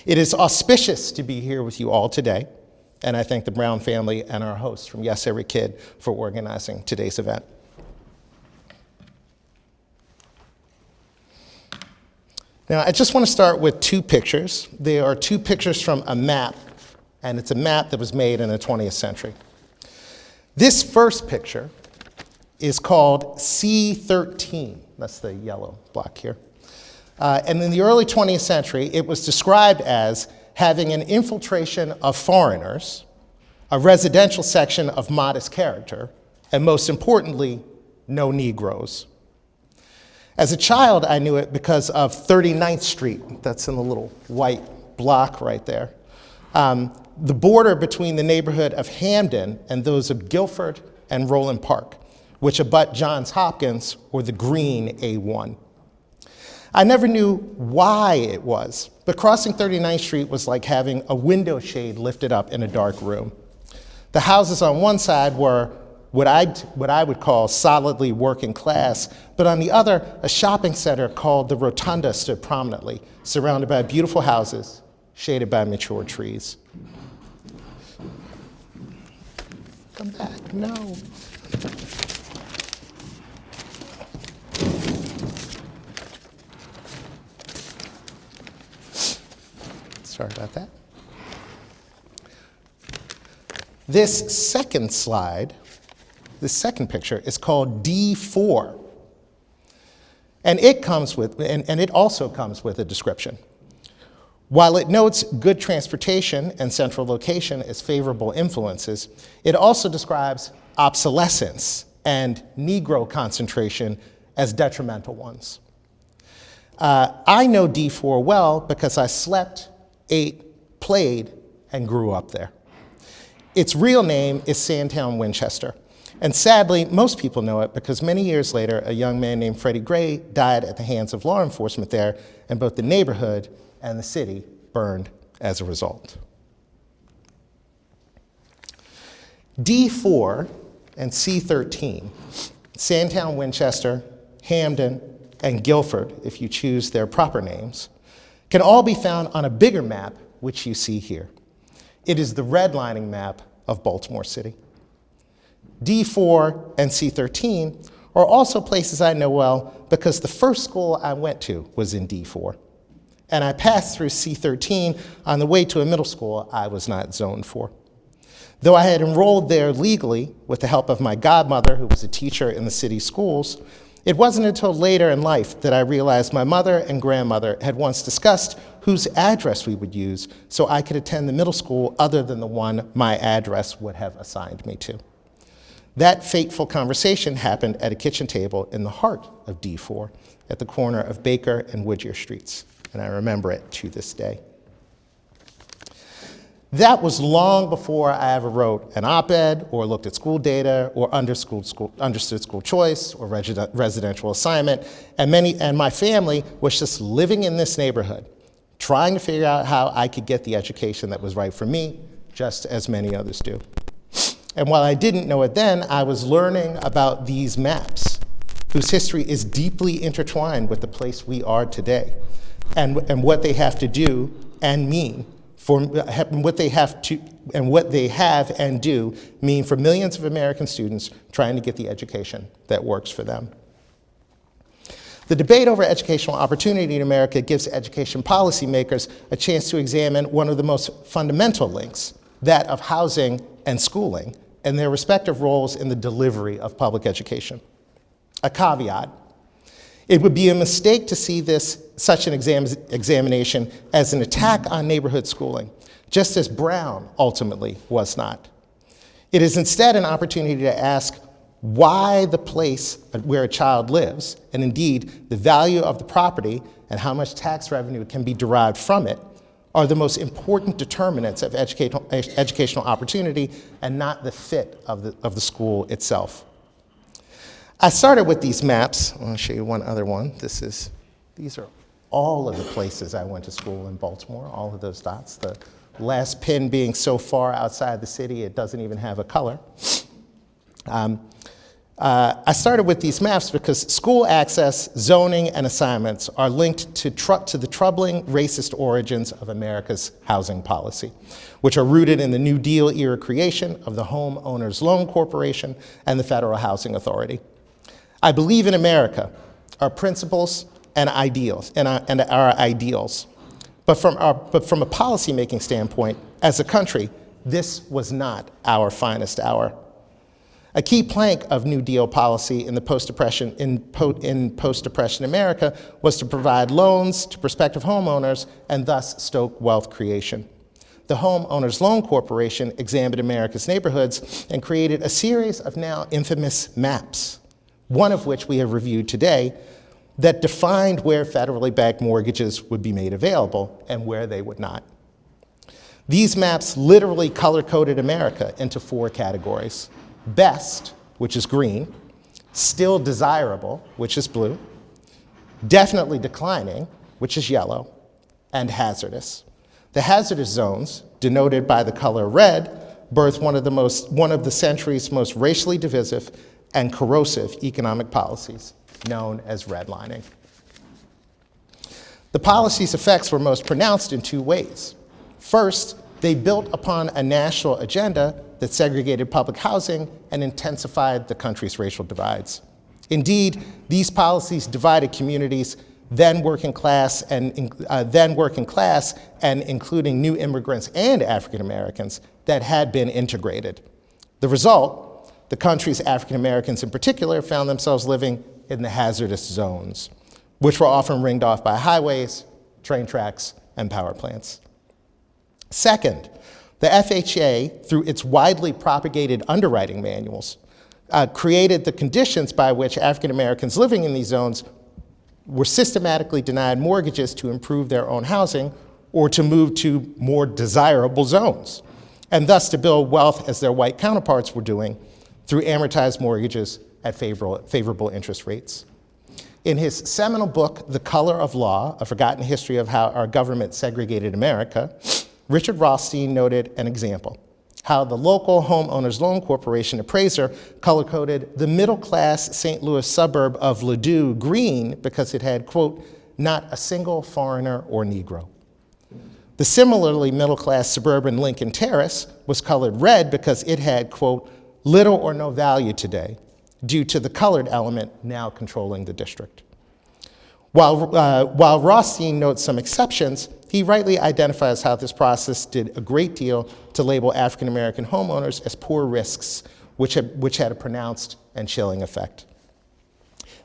It is auspicious to be here with you all today, and I thank the Brown family and our hosts from Yes Every Kid for organizing today's event. Now, I just want to start with two pictures. They are two pictures from a map, and it's a map that was made in the 20th century. This first picture is called C13. That's the yellow block here. And in the early 20th century, it was described as having an infiltration of foreigners, a residential section of modest character, and most importantly, no Negroes. As a child, I knew it because of 39th Street. That's in the little white block right there. The border between the neighborhood of Hamden and those of Guilford and Roland Park, which abut Johns Hopkins or the green A1. I never knew why it was, but crossing 39th Street was like having a window shade lifted up in a dark room. The houses on one side were what I would call solidly working class, but on the other, a shopping center called the Rotunda stood prominently, surrounded by beautiful houses, shaded by mature trees. Come back, no. Sorry about that. This second slide, this second picture, is called D4. And it comes with, and it also comes with a description. While it notes good transportation and central location as favorable influences, it also describes obsolescence and Negro concentration as detrimental ones. I know D4 well because I slept, ate, played, and grew up there. Its real name is Sandtown, Winchester. And sadly, most people know it because many years later, a young man named Freddie Gray died at the hands of law enforcement there, and both the neighborhood and the city burned as a result. D4 and C13, Sandtown, Winchester, Hamden, and Guilford, if you choose their proper names, can all be found on a bigger map, which you see here. It is the redlining map of Baltimore City. D4 and C13 are also places I know well because the first school I went to was in D4. And I passed through C13 on the way to a middle school I was not zoned for. Though I had enrolled there legally with the help of my godmother, who was a teacher in the city schools, it wasn't until later in life that I realized my mother and grandmother had once discussed whose address we would use so I could attend the middle school other than the one my address would have assigned me to. That fateful conversation happened at a kitchen table in the heart of D4 at the corner of Baker and Whittier Streets, and I remember it to this day. That was long before I ever wrote an op-ed or looked at school data or understood school choice or residential assignment, and my family was just living in this neighborhood, trying to figure out how I could get the education that was right for me, just as many others do. And while I didn't know it then, I was learning about these maps, whose history is deeply intertwined with the place we are today, and what they have to do and mean for what they have and do mean for millions of American students trying to get the education that works for them. The debate over educational opportunity in America gives education policymakers a chance to examine one of the most fundamental links, that of housing and schooling, and their respective roles in the delivery of public education. A caveat: it would be a mistake to see such an examination as an attack on neighborhood schooling, just as Brown ultimately was not. It is instead an opportunity to ask why the place where a child lives, and indeed the value of the property and how much tax revenue can be derived from it, are the most important determinants of educational opportunity and not the fit of the school itself. I started with these maps. I'll show you one other one. These are all of the places I went to school in Baltimore, all of those dots. The last pin being so far outside the city, it doesn't even have a color. I started with these maps because school access, zoning, and assignments are linked to the troubling racist origins of America's housing policy, which are rooted in the New Deal era creation of the Homeowners Loan Corporation and the Federal Housing Authority. I believe in America, our principles and ideals, and our ideals. But from a policymaking standpoint, as a country, this was not our finest hour. A key plank of New Deal policy in the post-Depression America was to provide loans to prospective homeowners and thus stoke wealth creation. The Homeowners Loan Corporation examined America's neighborhoods and created a series of now infamous maps, one of which we have reviewed today, that defined where federally backed mortgages would be made available and where they would not. These maps literally color-coded America into 4 categories: best, which is green, still desirable, which is blue, definitely declining, which is yellow, and hazardous. The hazardous zones, denoted by the color red, birthed one of the century's most racially divisive and corrosive economic policies, known as redlining. The policy's effects were most pronounced in 2 ways. First, they built upon a national agenda that segregated public housing and intensified the country's racial divides. Indeed, these policies divided communities, then working class and including new immigrants and African Americans that had been integrated. The result, the country's African Americans in particular found themselves living in the hazardous zones, which were often ringed off by highways, train tracks, and power plants. Second, the FHA, through its widely propagated underwriting manuals, created the conditions by which African Americans living in these zones were systematically denied mortgages to improve their own housing or to move to more desirable zones, and thus to build wealth as their white counterparts were doing through amortized mortgages at favorable interest rates. In his seminal book, The Color of Law, A Forgotten History of How Our Government Segregated America, Richard Rothstein noted an example, how the local Homeowners Loan Corporation appraiser color-coded the middle-class St. Louis suburb of Ladue green because it had, quote, not a single foreigner or Negro. The similarly middle-class suburban Lincoln Terrace was colored red because it had, quote, little or no value today due to the colored element now controlling the district. While Rothstein notes some exceptions, he rightly identifies how this process did a great deal to label African American homeowners as poor risks, which had a pronounced and chilling effect.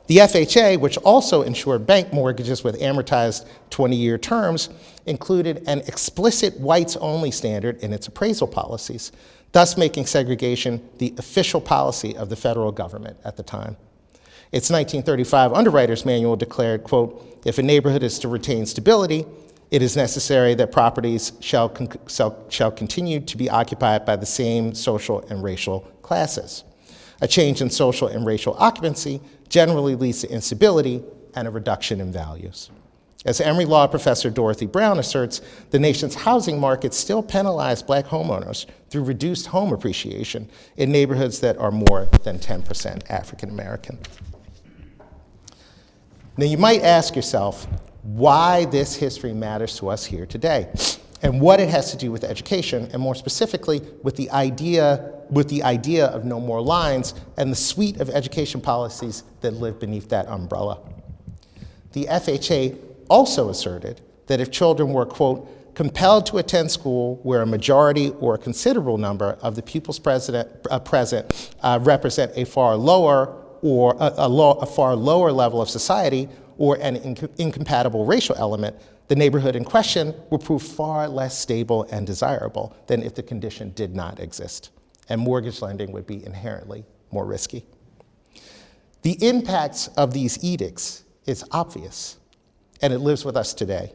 The FHA, which also insured bank mortgages with amortized 20-year terms, included an explicit whites-only standard in its appraisal policies, thus making segregation the official policy of the federal government at the time. Its 1935 Underwriter's Manual declared, quote, if a neighborhood is to retain stability, it is necessary that properties shall continue to be occupied by the same social and racial classes. A change in social and racial occupancy generally leads to instability and a reduction in values. As Emory Law professor Dorothy Brown asserts, the nation's housing market still penalized Black homeowners through reduced home appreciation in neighborhoods that are more than 10% African American. Now you might ask yourself why this history matters to us here today and what it has to do with education, and more specifically with the idea of no more lines and the suite of education policies that live beneath that umbrella. The FHA also asserted that if children were, quote, compelled to attend school where a majority or a considerable number of the pupils present represent a far lower level of society or an incompatible racial element, the neighborhood in question will prove far less stable and desirable than if the condition did not exist, and mortgage lending would be inherently more risky. The impacts of these edicts is obvious, and it lives with us today.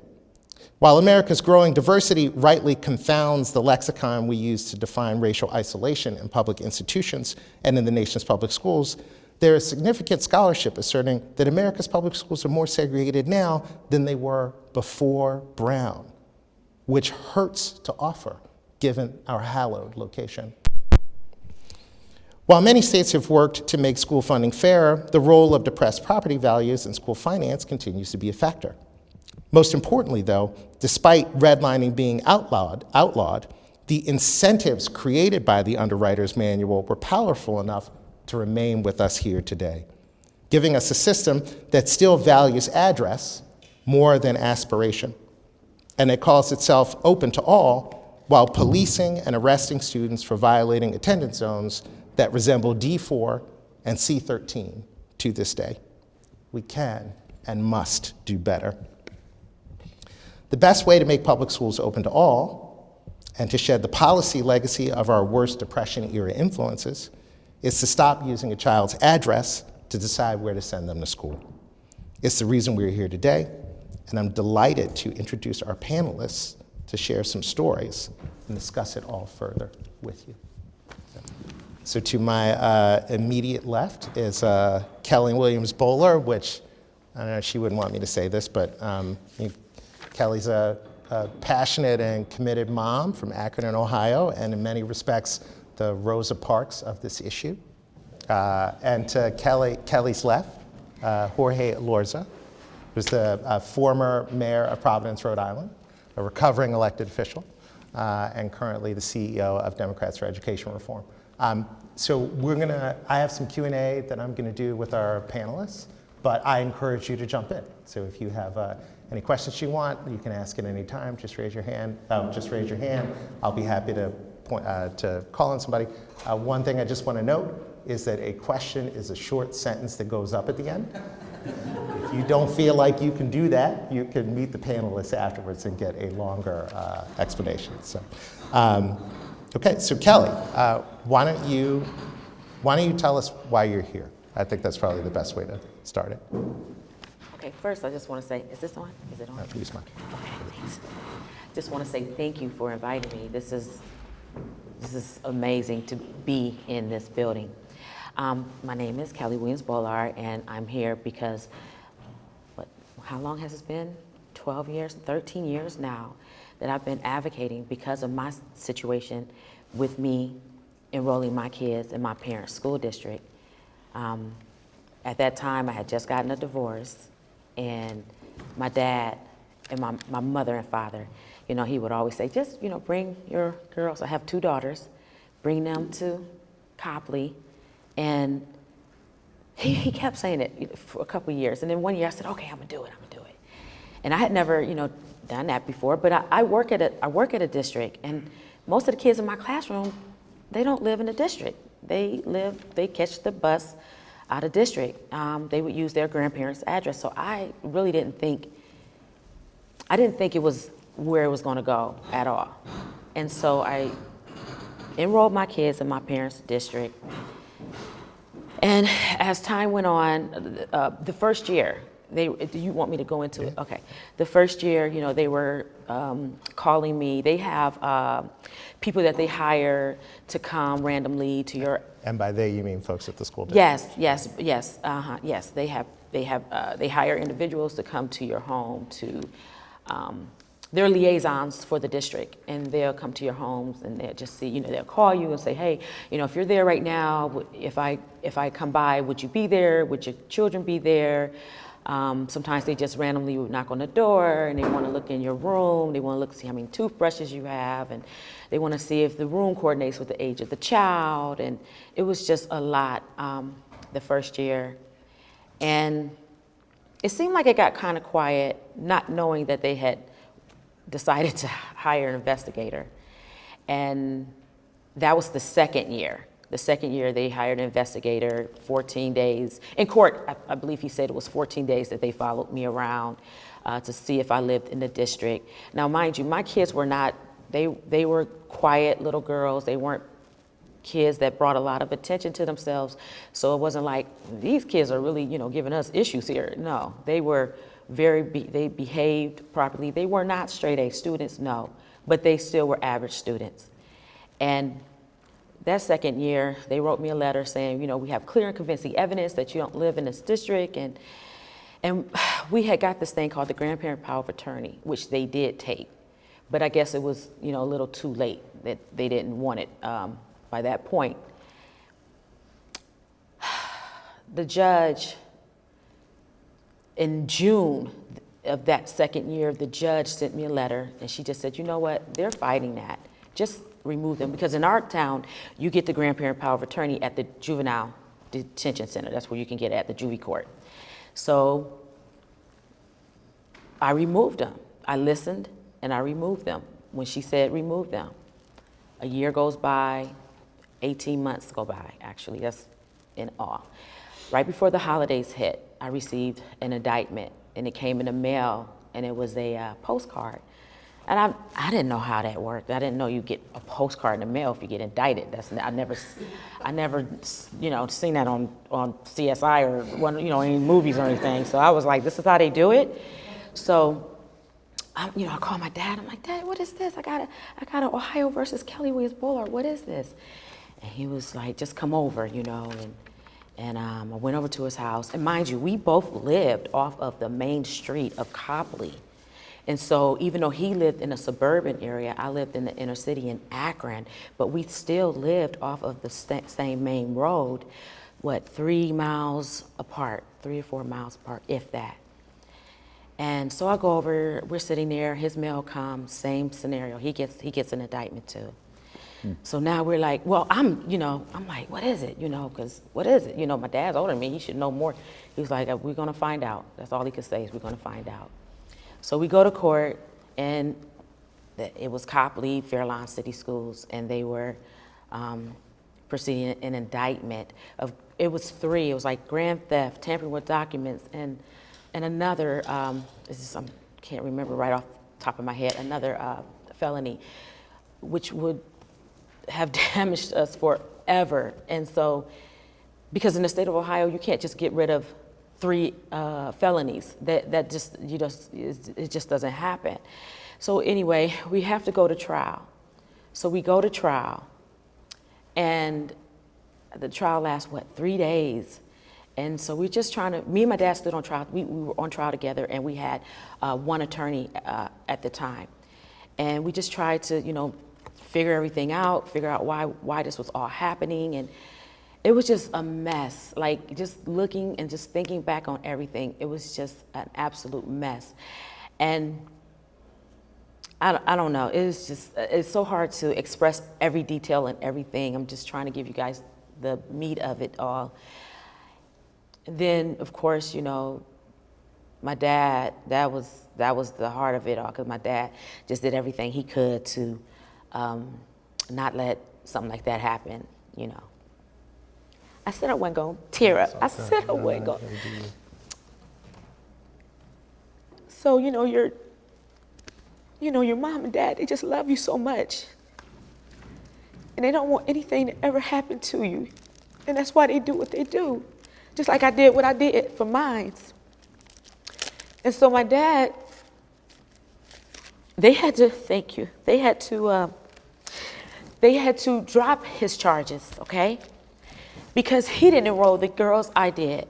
While America's growing diversity rightly confounds the lexicon we use to define racial isolation in public institutions and in the nation's public schools, there is significant scholarship asserting that America's public schools are more segregated now than they were before Brown, which hurts to offer given our hallowed location. While many states have worked to make school funding fairer, the role of depressed property values in school finance continues to be a factor. Most importantly, though, despite redlining being outlawed, the incentives created by the Underwriter's Manual were powerful enough to remain with us here today, giving us a system that still values address more than aspiration, and it calls itself open to all while policing and arresting students for violating attendance zones that resemble D4 and C13 to this day. We can and must do better. The best way to make public schools open to all and to shed the policy legacy of our worst Depression-era influences is to stop using a child's address to decide where to send them to school. It's the reason we're here today, and I'm delighted to introduce our panelists to share some stories and discuss it all further with you. So to my immediate left is Kelley Williams-Bolar, which, I don't know, she wouldn't want me to say this, but Kelley's a passionate and committed mom from Akron, Ohio, and in many respects, the Rosa Parks of this issue. And to Kelley's left, Jorge Elorza, who's the former mayor of Providence, Rhode Island, a recovering elected official, and currently the CEO of Democrats for Education Reform. So I have some Q&A that I'm gonna do with our panelists, but I encourage you to jump in. So if you have any questions you want, you can ask at any time. Just raise your hand. I'll be happy to call on somebody. One thing I just want to note is that a question is a short sentence that goes up at the end. If you don't feel like you can do that, you can meet the panelists afterwards and get a longer explanation. So, okay, so Kelley, why don't you tell us why you're here? I think that's probably the best way to start it. Okay, first I just want to say, is this on? Is it on? Use mine. Okay, thanks. Just want to say thank you for inviting me. This is amazing to be in this building. My name is Kelley Williams-Bolar, and I'm here because, how long has it been? 12 years, 13 years now that I've been advocating because of my situation with me enrolling my kids in my parents' school district. At that time, I had just gotten a divorce, and my dad and my mother and father, he would always say, just, bring your girls. I have 2 daughters, bring them to Copley. And he kept saying it for a couple of years. And then one year I said, okay, I'm gonna do it. And I had never, done that before, but I work at a district, and most of the kids in my classroom, they don't live in the district. They catch the bus out of district. They would use their grandparents' address. So I really didn't think it was where it was gonna go at all. And so I enrolled my kids in my parents' district. And as time went on, the first year, you want me to go into it? Okay. The first year, they were calling me. They have people that they hire to come randomly to your. And by they, you mean folks at the school district? Yes. Yes. They hire individuals to come to your home to. They're liaisons for the district, and they'll come to your homes and they'll just see, they'll call you and say, hey, if you're there right now, if I come by, would you be there? Would your children be there? Sometimes they just randomly would knock on the door and they want to look in your room. They want to look, see how many toothbrushes you have, and they want to see if the room coordinates with the age of the child. And it was just a lot the first year. And it seemed like it got kind of quiet, not knowing that they had decided to hire an investigator. And that was the second year. The second year they hired an investigator, 14 days. In court, I believe he said it was 14 days that they followed me around to see if I lived in the district. Now, mind you, my kids were not, they were quiet little girls. They weren't kids that brought a lot of attention to themselves. So it wasn't like, these kids are really, giving us issues here. No, they were they behaved properly. They were not straight A students, no, but they still were average students. And that second year, they wrote me a letter saying, we have clear and convincing evidence that you don't live in this district. And we had got this thing called the grandparent power of attorney, which they did take. But I guess it was, a little too late, that they didn't want it by that point. the judge, in June of that second year, the judge sent me a letter, and she just said, you know what, they're fighting that. Just remove them, because in our town, you get the grandparent power of attorney at the juvenile detention center. That's where you can get it, at the juvie court. So I removed them. I listened, and I removed them when she said remove them. A year goes by, 18 months go by, actually, that's in all. Right before the holidays hit, I received an indictment, and it came in the mail, and it was a postcard. And I didn't know how that worked. I didn't know you get a postcard in the mail if you get indicted. I never, seen that on CSI or any movies or anything. So I was like, this is how they do it. So, I called my dad. I'm like, Dad, what is this? I got an Ohio versus Kelley Williams-Bolar. What is this? And he was like, just come over, And I went over to his house. And mind you, we both lived off of the main street of Copley. And so even though he lived in a suburban area, I lived in the inner city in Akron, but we still lived off of the same main road, 3 miles apart, 3 or 4 miles apart, if that. And so I go over, we're sitting there, his mail comes, same scenario. He gets an indictment too. So now we're like, well, I'm like, what is it? Because what is it? My dad's older than me, he should know more. He was like, we're gonna find out. That's all he could say is we're gonna find out. So we go to court, and it was Copley, Fairlawn City Schools, and they were proceeding an indictment of, it was 3. It was like grand theft, tampering with documents, and another, I can't remember right off the top of my head, another felony, which would have damaged us forever. And so, because in the state of Ohio, you can't just get rid of 3 felonies. It just doesn't happen. So anyway, we have to go to trial. So we go to trial, and the trial lasts 3 days. And so we're just trying to, me and my dad stood on trial. We were on trial together, and we had one attorney at the time. And we just tried to, figure everything out, figure out why this was all happening. And it was just a mess. Like, just looking and just thinking back on everything, it was just an absolute mess. And I don't know, it's so hard to express every detail and everything. I'm just trying to give you guys the meat of it all. And then, of course, my dad, that was the heart of it all, because my dad just did everything he could to not let something like that happen, I said I wasn't going to tear up. I said I wasn't going. So, your mom and dad, they just love you so much. And they don't want anything to ever happen to you. And that's why they do what they do. Just like I did what I did for mine. And so my dad, they had to drop his charges, okay? Because he didn't enroll the girls, I did.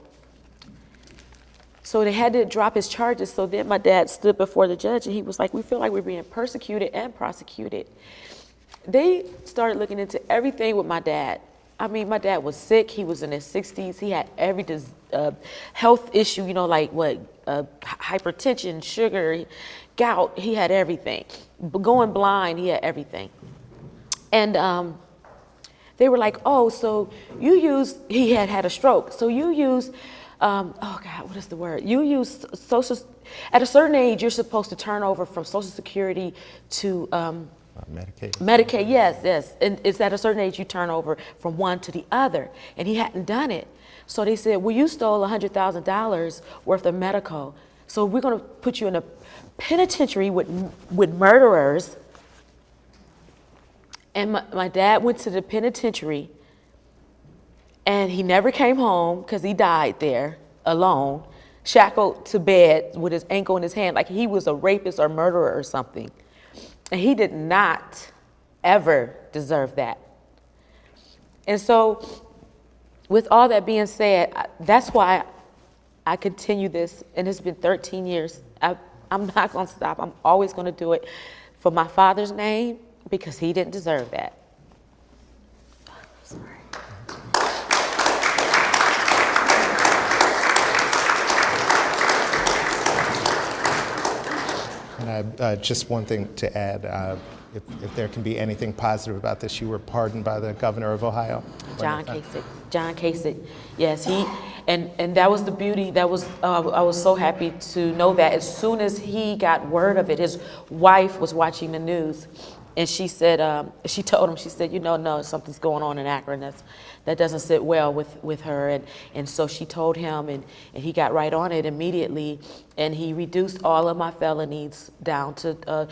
So they had to drop his charges. So then my dad stood before the judge, and he was like, we feel like we're being persecuted and prosecuted. They started looking into everything with my dad. I mean, my dad was sick. He was in his 60s. He had every health issue, hypertension, sugar, gout. He had everything. Going blind, he had everything. And they were like, oh, so he had a stroke. So you use, what is the word? You use at a certain age, you're supposed to turn over from Social Security to Medicaid. Medicaid, yes. And it's at a certain age you turn over from one to the other. And he hadn't done it. So they said, well, you stole $100,000 worth of medical. So we're going to put you in a penitentiary with murderers. And my dad went to the penitentiary, and he never came home because he died there alone, shackled to bed with his ankle in his hand, like he was a rapist or murderer or something. And he did not ever deserve that. And so with all that being said, that's why I continue this, and it's been 13 years. I'm not going to stop. I'm always going to do it for my father's name, because he didn't deserve that. Sorry. And just one thing to add, if there can be anything positive about this, you were pardoned by the governor of Ohio. John Kasich. John Kasich. Yes, and that was the beauty. That was I was so happy to know that as soon as he got word of it, his wife was watching the news, and she said she told him, she said, no, something's going on in Akron that doesn't sit well with her, and so she told him, and he got right on it immediately, and he reduced all of my felonies down to.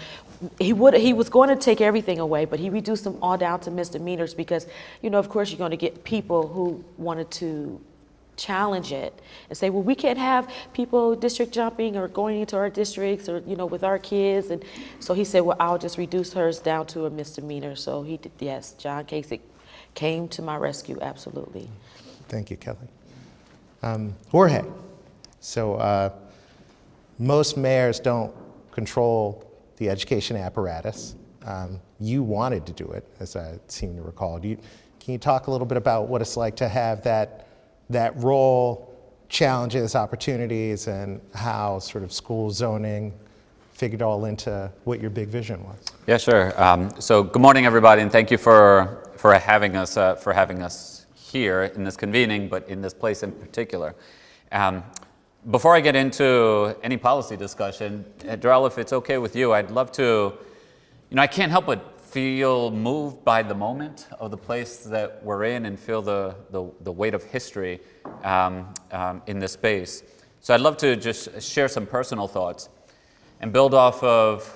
He was going to take everything away, but he reduced them all down to misdemeanors because, of course, you're going to get people who wanted to challenge it and say, well, we can't have people district jumping or going into our districts or, with our kids. And so he said, well, I'll just reduce hers down to a misdemeanor. So he did, yes, John Kasich came to my rescue, absolutely. Thank you, Kelley. Jorge, so most mayors don't control the education apparatus. You wanted to do it, as I seem to recall. Can you talk a little bit about what it's like to have that role, challenges, opportunities, and how sort of school zoning figured all into what your big vision was? Yeah, sure. So good morning, everybody, and thank you for having us here in this convening, but in this place in particular. Before I get into any policy discussion, Derrell, if it's okay with you, I'd love to, I can't help but feel moved by the moment of the place that we're in and feel the weight of history in this space. So I'd love to just share some personal thoughts and build off of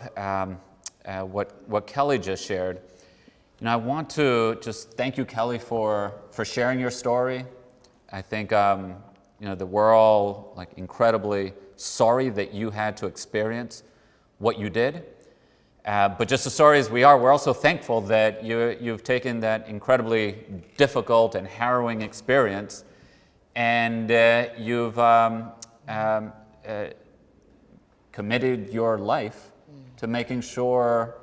what Kelley just shared. I want to just thank you, Kelley, for sharing your story. I think that we're all incredibly sorry that you had to experience what you did. But just as sorry as we are, we're also thankful that you've taken that incredibly difficult and harrowing experience and you've committed your life to making sure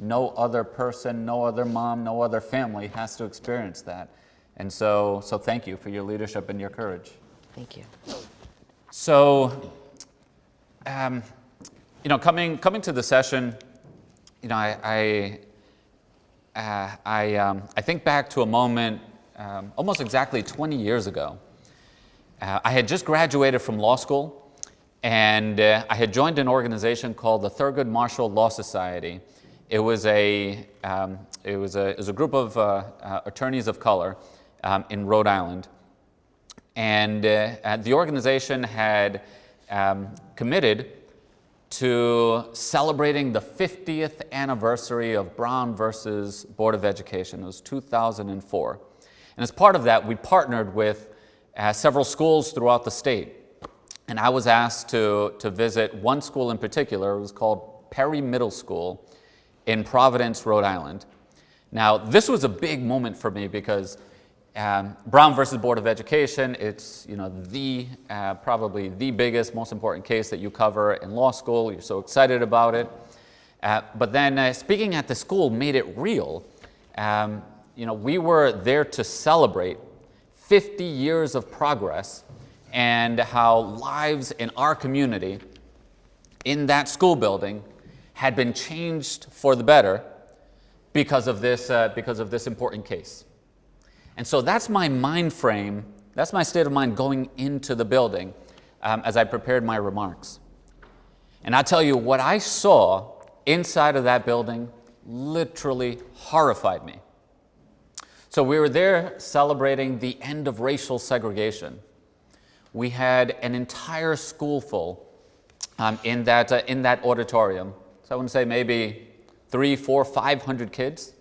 no other person, no other mom, no other family has to experience that. And so thank you for your leadership and your courage. Thank you. So, coming to the session, I think back to a moment almost exactly 20 years ago. I had just graduated from law school, and I had joined an organization called the Thurgood Marshall Law Society. It was a group of attorneys of color in Rhode Island. And the organization had committed to celebrating the 50th anniversary of Brown versus Board of Education. It was 2004. And as part of that, we partnered with several schools throughout the state. And I was asked to visit one school in particular. It was called Perry Middle School in Providence, Rhode Island. Now, this was a big moment for me because Brown versus Board of Education, it's probably the biggest, most important case that you cover in law school. You're so excited about it. But then speaking at the school made it real. We were there to celebrate 50 years of progress and how lives in our community in that school building had been changed for the better because of this important case. And so that's my mind frame, that's my state of mind going into the building as I prepared my remarks. And I'll tell you, what I saw inside of that building literally horrified me. So we were there celebrating the end of racial segregation. We had an entire school full in that auditorium. So I want to say maybe 300, 400, 500 kids.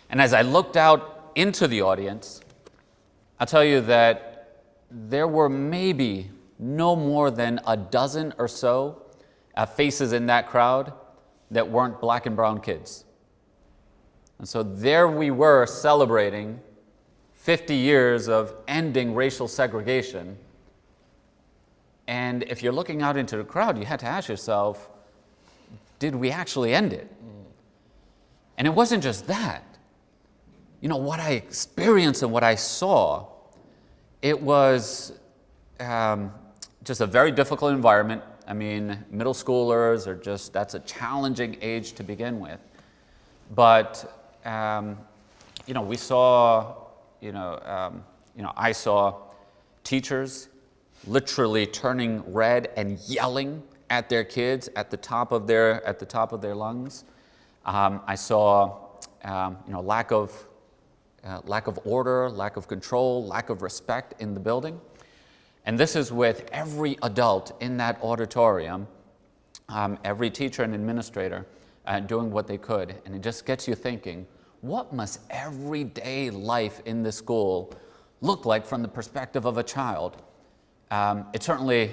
And as I looked out into the audience, I'll tell you that there were maybe no more than a dozen or so faces in that crowd that weren't black and brown kids. And so there we were celebrating 50 years of ending racial segregation. And if you're looking out into the crowd, you had to ask yourself, did we actually end it? And it wasn't just that. What I experienced and what I saw, it was just a very difficult environment. I mean, middle schoolers are just, that's a challenging age to begin with. But, we saw, I saw teachers literally turning red and yelling at their kids at the top of their lungs. I saw, lack of order, lack of control, lack of respect in the building. And this is with every adult in that auditorium, every teacher and administrator doing what they could. And it just gets you thinking, what must everyday life in this school look like from the perspective of a child? It certainly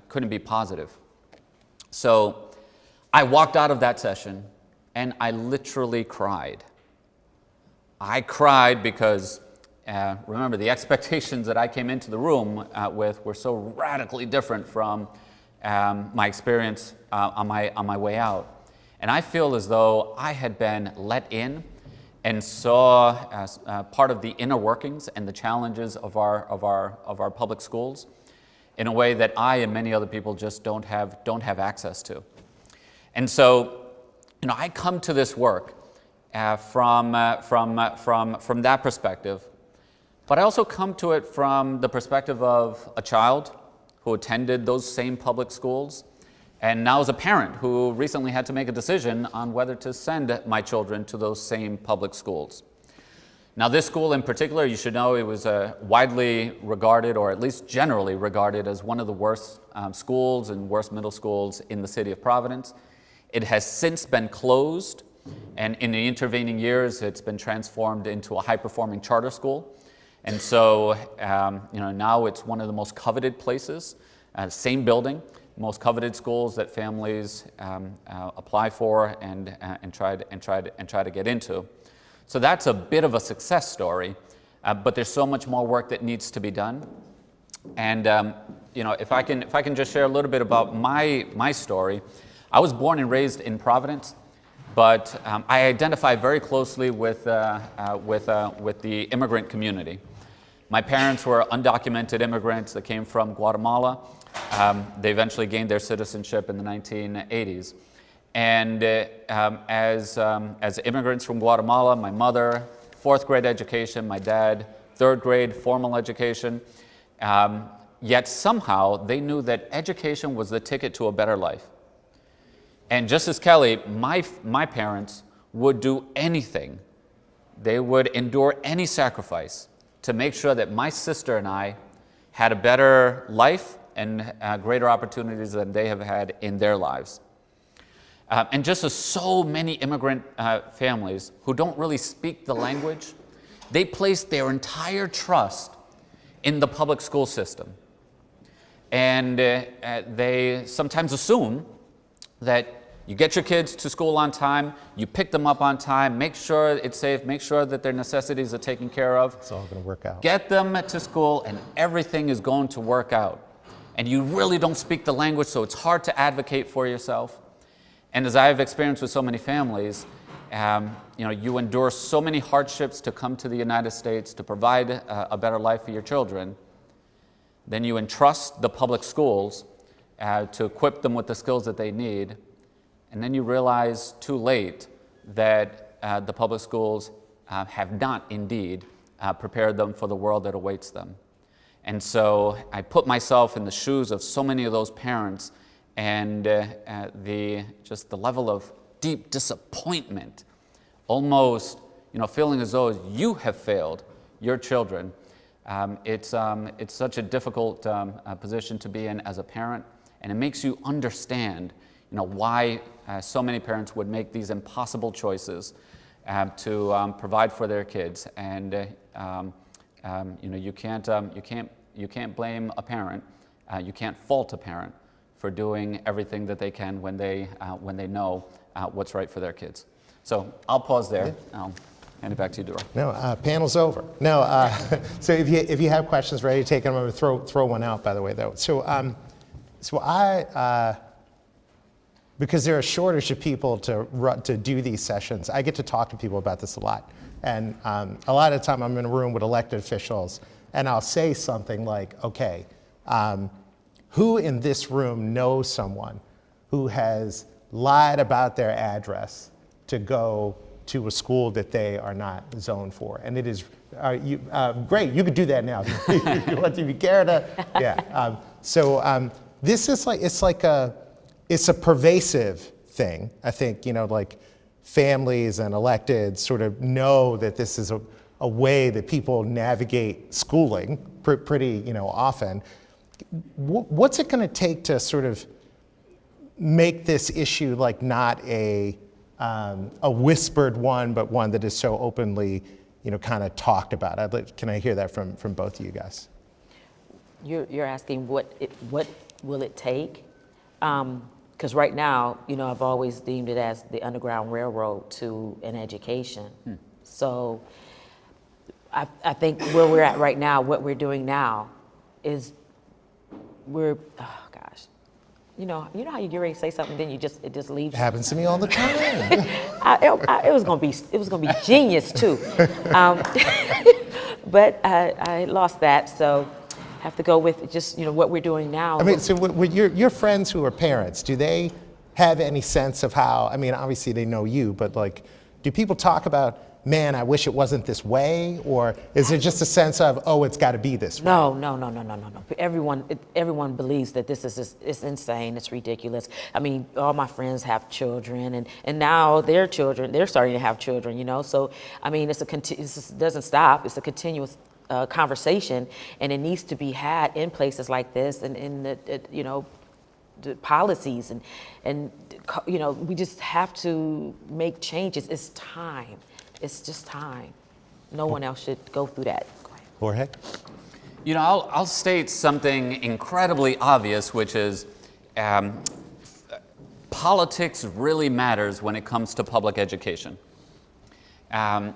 couldn't be positive. So I walked out of that session and I literally cried. I cried because, remember, the expectations that I came into the room with were so radically different from my experience on my way out. And I feel as though I had been let in and saw part of the inner workings and the challenges of our public schools in a way that I and many other people just don't have access to. And so, I come to this work from that perspective, but I also come to it from the perspective of a child who attended those same public schools, and now as a parent who recently had to make a decision on whether to send my children to those same public schools. Now, this school in particular, you should know, it was widely regarded, or at least generally regarded, as one of the worst schools and worst middle schools in the city of Providence. It has since been closed, and in the intervening years, it's been transformed into a high-performing charter school. And so, now it's one of the most coveted places, same building, most coveted schools that families apply for and try to get into. So that's a bit of a success story, but there's so much more work that needs to be done. And if I can just share a little bit about my story. I was born and raised in Providence, but I identify very closely with the immigrant community. My parents were undocumented immigrants that came from Guatemala. They eventually gained their citizenship in the 1980s. And as immigrants from Guatemala, my mother, 4th grade education, my dad, 3rd grade formal education. Yet somehow they knew that education was the ticket to a better life. And just as Kelley, my parents would do anything. They would endure any sacrifice to make sure that my sister and I had a better life and greater opportunities than they have had in their lives. And just as so many immigrant families who don't really speak the language, they place their entire trust in the public school system. And they sometimes assume that you get your kids to school on time, you pick them up on time, make sure it's safe, make sure that their necessities are taken care of. It's all going to work out. Get them to school and everything is going to work out. And you really don't speak the language, so it's hard to advocate for yourself. And as I've experienced with so many families, you endure so many hardships to come to the United States to provide a better life for your children. Then you entrust the public schools to equip them with the skills that they need. And then you realize too late that the public schools have not indeed prepared them for the world that awaits them. And so I put myself in the shoes of so many of those parents, and the level of deep disappointment, almost feeling as though you have failed your children. It's such a difficult position to be in as a parent, and it makes you understand why so many parents would make these impossible choices to provide for their kids. And you can't blame a parent. You can't fault a parent for doing everything that they can when they know what's right for their kids. So I'll pause there. I'll hand it back to you, Derrell. No, panel's over. No, so if you have questions ready to take them, I'm going to throw one out, by the way, though. So I because there are a shortage of people to do these sessions, I get to talk to people about this a lot. And a lot of the time I'm in a room with elected officials, and I'll say something like, okay, who in this room knows someone who has lied about their address to go to a school that they are not zoned for? And it is, great, you could do that now. If you want to, if you care to, yeah. This is like, it's a pervasive thing. I think, like families and electeds sort of know that this is a way that people navigate schooling pretty, often. What's it going to take to sort of make this issue like not a whispered one, but one that is so openly, kind of talked about? Can I hear that from both of you guys? You're asking what will it take? Because right now, I've always deemed it as the Underground Railroad to an education. So I think where we're at right now, what we're doing now is oh gosh, you know how you get ready to say something, then it just leaves. It happens to me all the time. It was gonna be genius too, but I lost that, so have to go with just what we're doing now. I mean, so with your friends who are parents, do they have any sense of how? I mean, obviously they know you, but like, do people talk about, man, I wish it wasn't this way, or is it just a sense of, oh, it's got to be this way? No. Everyone believes that this is it's insane. It's ridiculous. I mean, all my friends have children, and now their children, they're starting to have children. So I mean, it doesn't stop. It's a continuous conversation, and it needs to be had in places like this, and in the policies, and we just have to make changes. It's time. It's just time. No one else should go through that. Jorge? I'll state something incredibly obvious, which is politics really matters when it comes to public education. I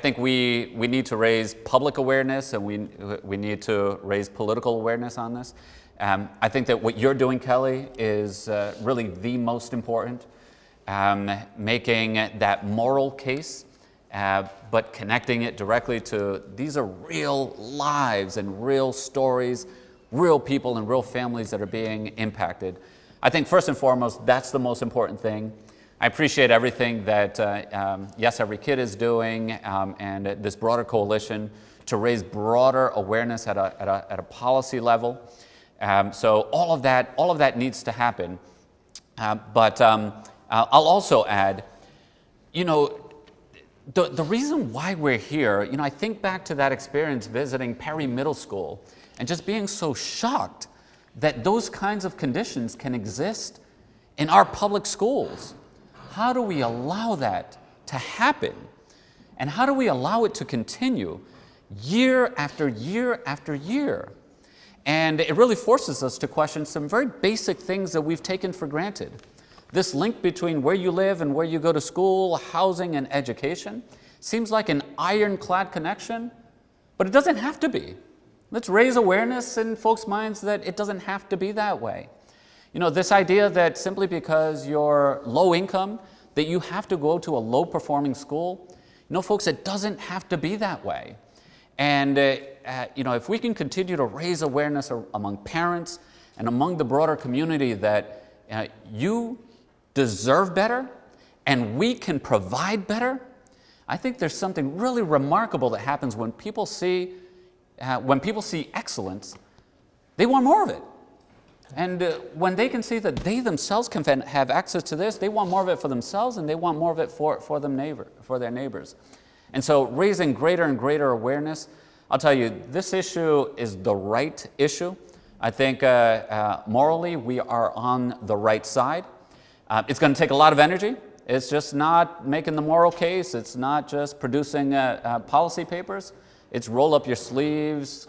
think we need to raise public awareness, and we need to raise political awareness on this. I think that what you're doing, Kelley, is really the most important. Making that moral case, but connecting it directly to these are real lives and real stories, real people and real families that are being impacted. I think first and foremost, that's the most important thing. I appreciate everything that Yes Every Kid is doing, and this broader coalition to raise broader awareness at a policy level. So all of that needs to happen. I'll also add, the reason why we're here, I think back to that experience visiting Perry Middle School and just being so shocked that those kinds of conditions can exist in our public schools. How do we allow that to happen? And how do we allow it to continue year after year after year? And it really forces us to question some very basic things that we've taken for granted. This link between where you live and where you go to school, housing, and education seems like an ironclad connection, but it doesn't have to be. Let's raise awareness in folks' minds that it doesn't have to be that way. This idea that simply because you're low income, that you have to go to a low-performing school, folks, it doesn't have to be that way. And, if we can continue to raise awareness among parents and among the broader community that you deserve better, and we can provide better, I think there's something really remarkable that happens when people see excellence. They want more of it. And when they can see that they themselves can have access to this, they want more of it for themselves, and they want more of it for their neighbors. And so raising greater and greater awareness, I'll tell you, this issue is the right issue. I think morally we are on the right side. It's going to take a lot of energy. It's just not making the moral case. It's not just producing policy papers. It's roll up your sleeves,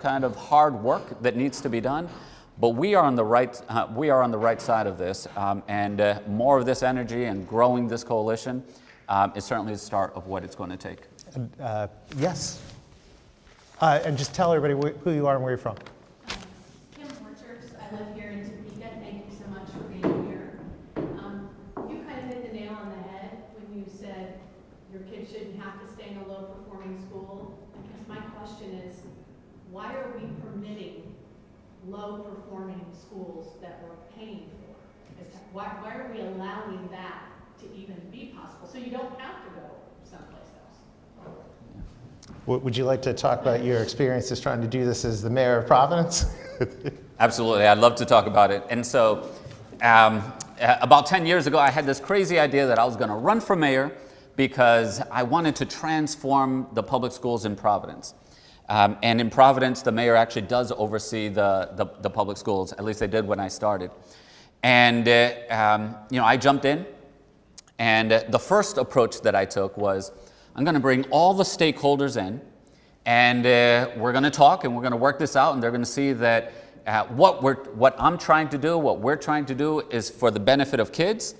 kind of hard work that needs to be done. But we are on the right. We are on the right side of this, and more of this energy and growing this coalition is certainly the start of what it's going to take. Yes. And just tell everybody who you are and where you're from. I live here in Topeka. Thank you so much for being here. You kind of hit the nail on the head when you said your kids shouldn't have to stay in a low-performing school. I guess my question is, why are we permitting low-performing schools that we're paying for? Why are we allowing that to even be possible? So you don't have to go someplace else. Would you like to talk about your experiences trying to do this as the mayor of Providence? Absolutely, I'd love to talk about it. And so about 10 years ago, I had this crazy idea that I was going to run for mayor because I wanted to transform the public schools in Providence. And in Providence, the mayor actually does oversee the public schools, at least they did when I started. And I jumped in, and the first approach that I took was, I'm going to bring all the stakeholders in, and we're going to talk, and we're going to work this out, and they're going to see that what I'm trying to do, what we're trying to do is for the benefit of kids,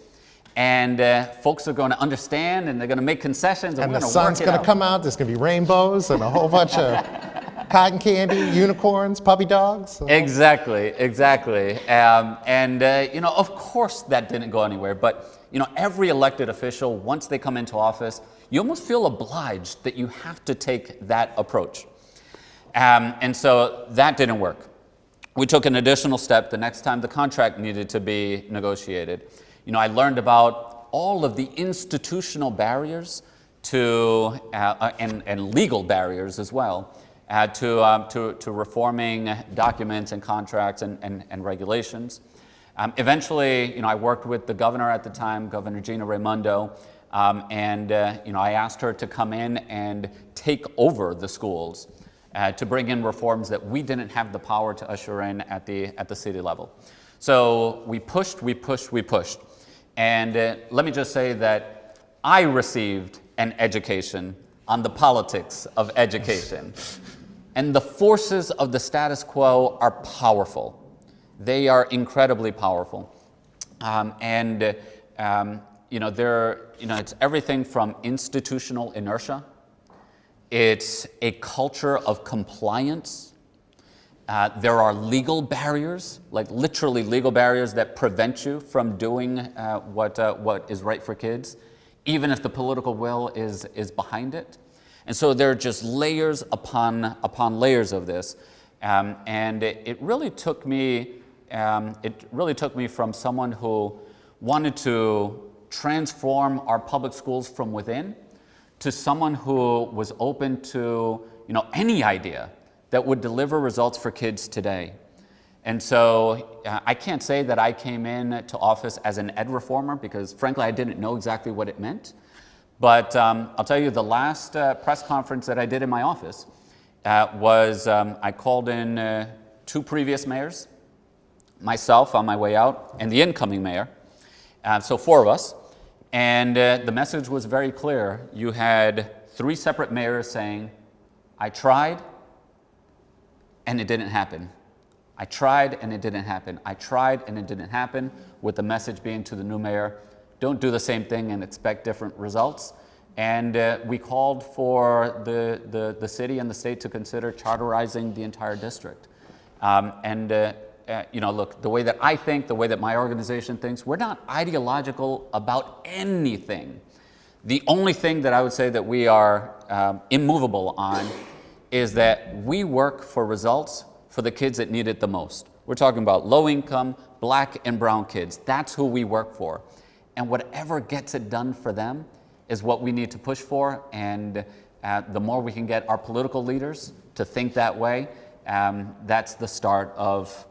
and folks are going to understand, and they're going to make concessions, and we're going to work it out. And the sun's going to come out, there's going to be rainbows, and a whole bunch of cotton candy, unicorns, puppy dogs. Exactly. Of course that didn't go anywhere, but every elected official, once they come into office, you almost feel obliged that you have to take that approach. And so that didn't work. We took an additional step the next time the contract needed to be negotiated. I learned about all of the institutional barriers to, and legal barriers as well, to reforming documents and contracts and regulations. Eventually, I worked with the governor at the time, Governor Gina Raimondo, and I asked her to come in and take over the schools to bring in reforms that we didn't have the power to usher in at the city level. So we pushed. And let me just say that I received an education on the politics of education. And the forces of the status quo are powerful. They are incredibly powerful. It's everything from institutional inertia. It's a culture of compliance. There are legal barriers, like literally legal barriers that prevent you from doing what is right for kids, even if the political will is behind it. And so there are just layers upon layers of this. And it really took me from someone who wanted to transform our public schools from within to someone who was open to any idea that would deliver results for kids today. And so I can't say that I came in to office as an ed reformer because frankly I didn't know exactly what it meant. But I'll tell you, the last press conference that I did in my office was I called in 2 previous mayors, myself on my way out, and the incoming mayor, so 4 of us. And the message was very clear. You had 3 separate mayors saying, I tried and it didn't happen. I tried and it didn't happen. I tried and it didn't happen, with the message being to the new mayor, don't do the same thing and expect different results. And we called for the city and the state to consider charterizing the entire district. Look, the way that I think, the way that my organization thinks, we're not ideological about anything. The only thing that I would say that we are immovable on is that we work for results for the kids that need it the most. We're talking about low income, black and brown kids. That's who we work for. And whatever gets it done for them is what we need to push for. And the more we can get our political leaders to think that way, that's the start of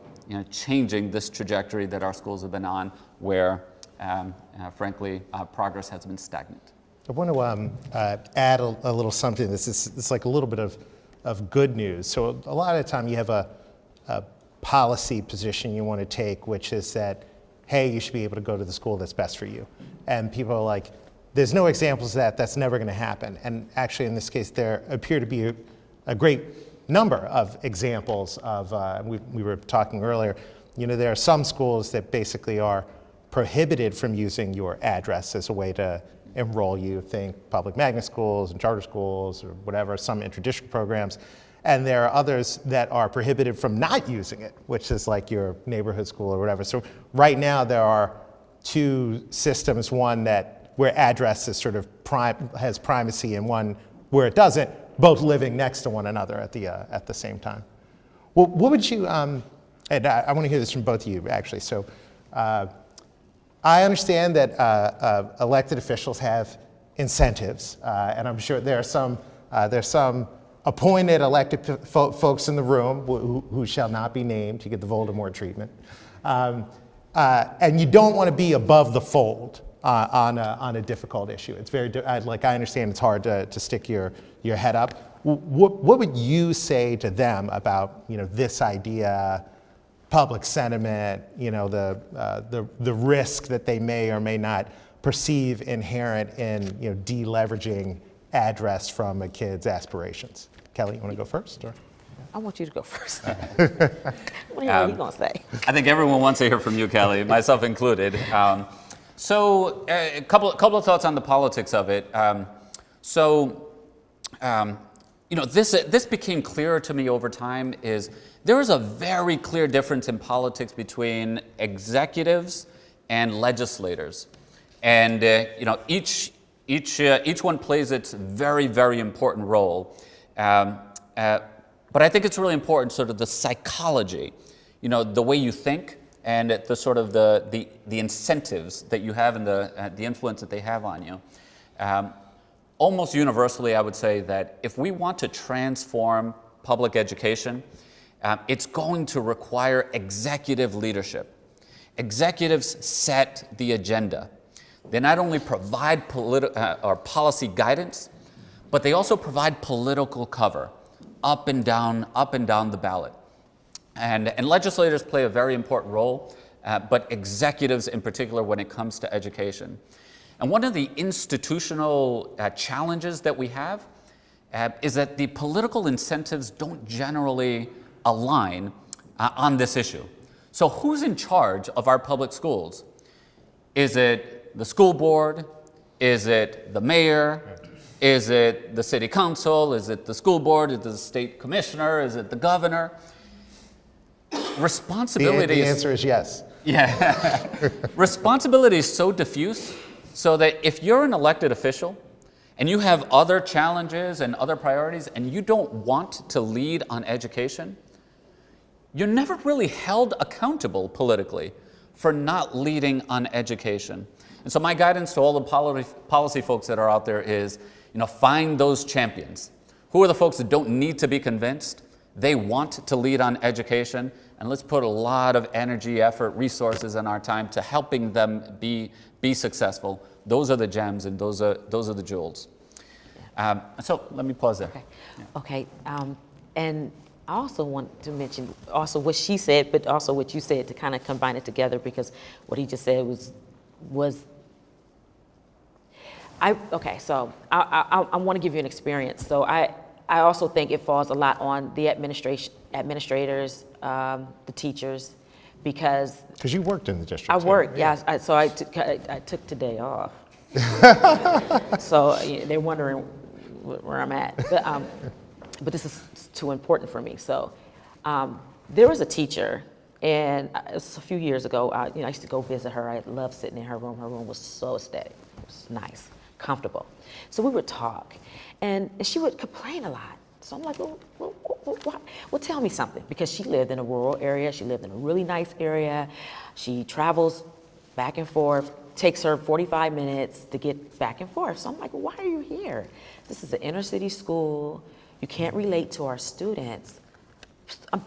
changing this trajectory that our schools have been on, where, frankly, progress has been stagnant. I want to add a little something. This is like a little bit of good news. So a lot of the time you have a policy position you want to take, which is that, hey, you should be able to go to the school that's best for you. And people are like, there's no examples of that. That's never going to happen. And actually, in this case, there appear to be a great number of examples of, we were talking earlier, there are some schools that basically are prohibited from using your address as a way to enroll you. Think public magnet schools and charter schools or whatever, some interdistrict programs. And there are others that are prohibited from not using it, which is like your neighborhood school or whatever. So right now there are 2 systems, one where address is sort of has primacy and one where it doesn't, both living next to one another at the same time. Well, what would you and I want to hear this from both of you, actually. So I understand that elected officials have incentives, and I'm sure there's some appointed elected folks in the room who shall not be named to get the Voldemort treatment. And you don't want to be above the fold on a difficult issue. It's very, like I understand it's hard to stick your head up. What would you say to them about, this idea, public sentiment, the risk that they may or may not perceive inherent in, deleveraging address from a kid's aspirations? Kelly, you want to go first? Or? I want you to go first. What are you going to say? I think everyone wants to hear from you, Kelly, myself included. So a couple of thoughts on the politics of it. This became clearer to me over time. There is a very clear difference in politics between executives and legislators, and each one plays its very, very important role. But I think it's really important, sort of the psychology, the way you think, and the sort of the incentives that you have and the influence that they have on you. Almost universally, I would say that if we want to transform public education, it's going to require executive leadership. Executives set the agenda. They not only provide policy guidance, but they also provide political cover up and down the ballot. And legislators play a very important role, but executives in particular when it comes to education. And one of the institutional challenges that we have is that the political incentives don't generally align on this issue. So who's in charge of our public schools? Is it the school board? Is it the mayor? Is it the city council? Is it the school board? Is it the state commissioner? Is it the governor? Responsibility. The answer is yes. Yeah. Responsibility is so diffuse, so that if you're an elected official and you have other challenges and other priorities and you don't want to lead on education, you're never really held accountable politically for not leading on education. And so my guidance to all the policy folks that are out there is, find those champions. Who are the folks that don't need to be convinced? They want to lead on education, and let's put a lot of energy, effort, resources, and our time to helping them be successful. Those are the gems, and those are the jewels. So let me pause there. Okay. And I also want to mention also what she said, but also what you said, to kind of combine it together, because what he just said was. So I want to give you an experience. So I also think it falls a lot on the administrators, the teachers, because you worked in the district. I worked, yeah. So I took today off. So they're wondering where I'm at, but this is too important for me. So there was a teacher, and it was a few years ago. I used to go visit her. I loved sitting in her room. Her room was so aesthetic. It was nice, comfortable. So we would talk, and she would complain a lot. So I'm like, well, tell me something, because she lived in a rural area. She lived in a really nice area. She travels back and forth. Takes her 45 minutes to get back and forth. So I'm like, why are you here? This is an inner city school. You can't relate to our students.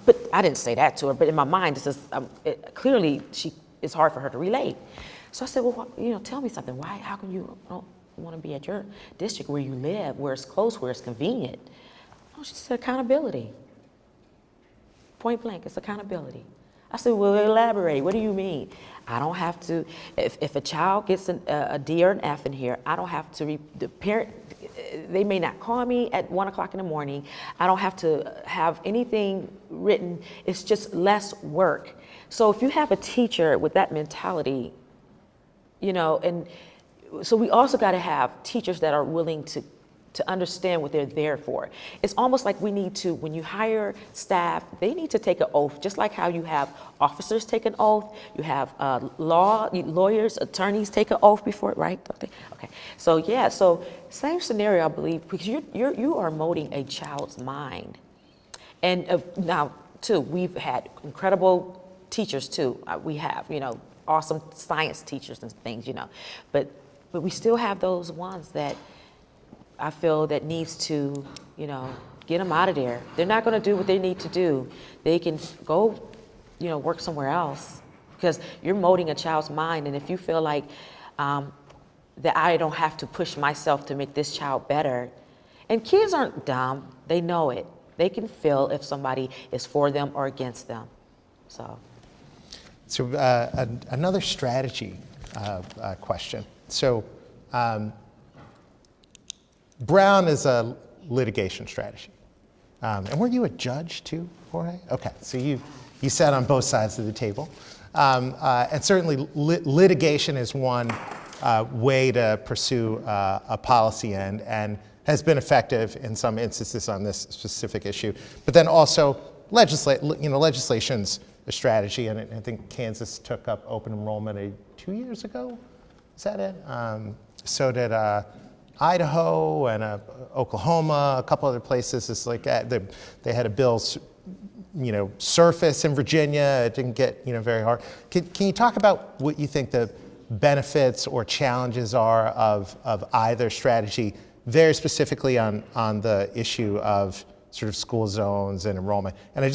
But I didn't say that to her, but in my mind, clearly it's hard for her to relate. So I said, well, tell me something. How come you don't want to be at your district where you live, where it's close, where it's convenient? Oh, she said, accountability. Point blank, it's accountability. I said, well, elaborate. What do you mean? I don't have to, if a child gets a D or an F in here, I don't have to, the parent, they may not call me at 1 o'clock in the morning. I don't have to have anything written. It's just less work. So if you have a teacher with that mentality, and so we also got to have teachers that are willing to understand what they're there for. It's almost like we need to, when you hire staff, they need to take an oath, just like how you have officers take an oath, you have lawyers, attorneys take an oath before, right? Okay. So yeah, so same scenario, I believe, because you are molding a child's mind. And now, too. We've had incredible teachers too. We have, awesome science teachers and things, but we still have those ones that I feel that needs to, get them out of there. They're not going to do what they need to do. They can go, work somewhere else, because you're molding a child's mind. And if you feel like that I don't have to push myself to make this child better, and kids aren't dumb, they know it. They can feel if somebody is for them or against them. So another strategy question. So Brown is a litigation strategy. And were you a judge too, Jorge? Okay, so you sat on both sides of the table. And certainly litigation is one way to pursue a policy end, and has been effective in some instances on this specific issue. But then also legislation's a strategy, and I think Kansas took up open enrollment 2 years ago. Is that it? So did Idaho and Oklahoma, a couple other places. It's like they had a bill, surface in Virginia. It didn't get very hard. Can you talk about what you think the benefits or challenges are of either strategy, very specifically on the issue of sort of school zones and enrollment? And I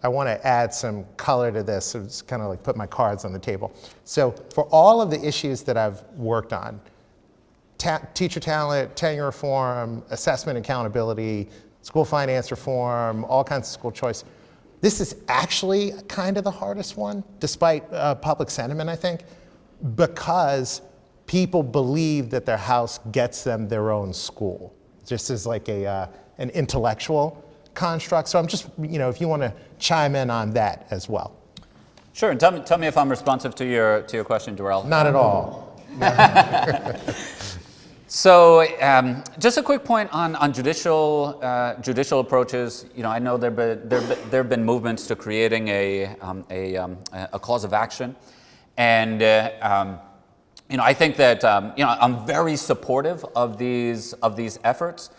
want to add some color to this, so it's kind of like put my cards on the table. So for all of the issues that I've worked on, teacher talent, tenure reform, assessment accountability, school finance reform, all kinds of school choice, this is actually kind of the hardest one, despite public sentiment, I think, because people believe that their house gets them their own school, just as like an intellectual construct. So I'm just, if you want to chime in on that as well. Sure, and tell me if I'm responsive to your question, Derrell. Not at all. So just a quick point on judicial approaches. I know there have been movements to creating a cause of action, and I think that I'm very supportive of these efforts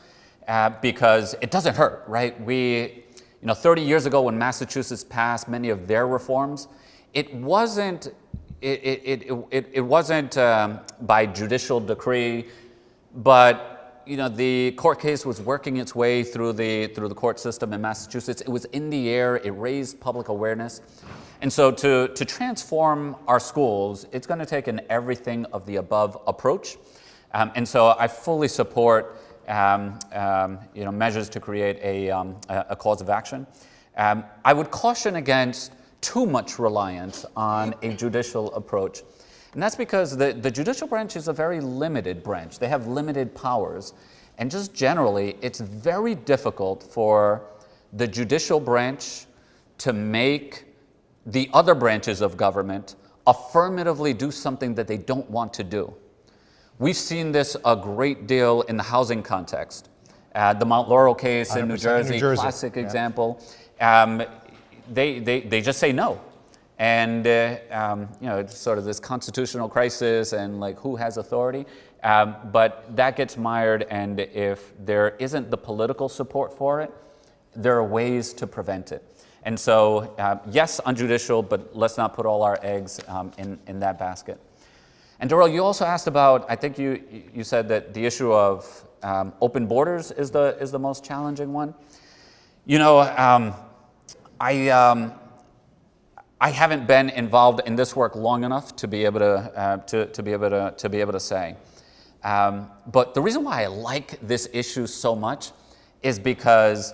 because it doesn't hurt, right? 30 years ago when Massachusetts passed many of their reforms, it wasn't by judicial decree. But the court case was working its way through the court system in Massachusetts. It was in the air. It raised public awareness, and so to transform our schools, it's going to take an everything of the above approach. And so I fully support measures to create a cause of action. I would caution against too much reliance on a judicial approach. And that's because the judicial branch is a very limited branch. They have limited powers. And just generally, it's very difficult for the judicial branch to make the other branches of government affirmatively do something that they don't want to do. We've seen this a great deal in the housing context. The Mount Laurel case in New Jersey, classic example. They just say no. And it's sort of this constitutional crisis and like who has authority, but that gets mired, and if there isn't the political support for it, there are ways to prevent it. And so yes, unjudicial, but let's not put all our eggs in that basket. And Derrell, you also asked about, I think you said that the issue of open borders is the most challenging one. I haven't been involved in this work long enough to be able to say. But the reason why I like this issue so much is because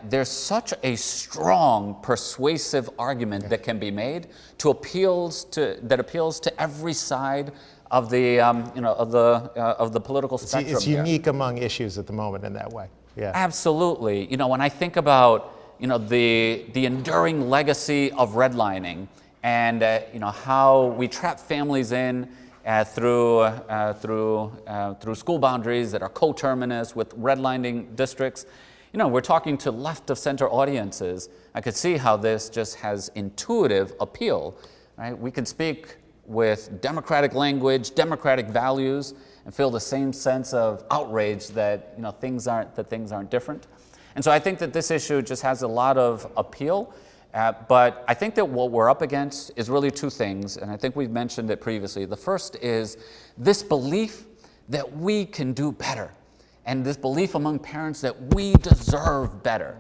there's such a strong, persuasive argument that can be made that appeals to every side of the political spectrum. It's unique among issues at the moment in that way. Yeah. Absolutely. When I think about the enduring legacy of redlining, and how we trap families in through school boundaries that are coterminous with redlining districts. We're talking to left of center audiences. I could see how this just has intuitive appeal, right? We can speak with democratic language, democratic values, and feel the same sense of outrage that things aren't different. And so I think that this issue just has a lot of appeal, but I think that what we're up against is really two things, and I think we've mentioned it previously. The first is this belief that we can do better, and this belief among parents that we deserve better.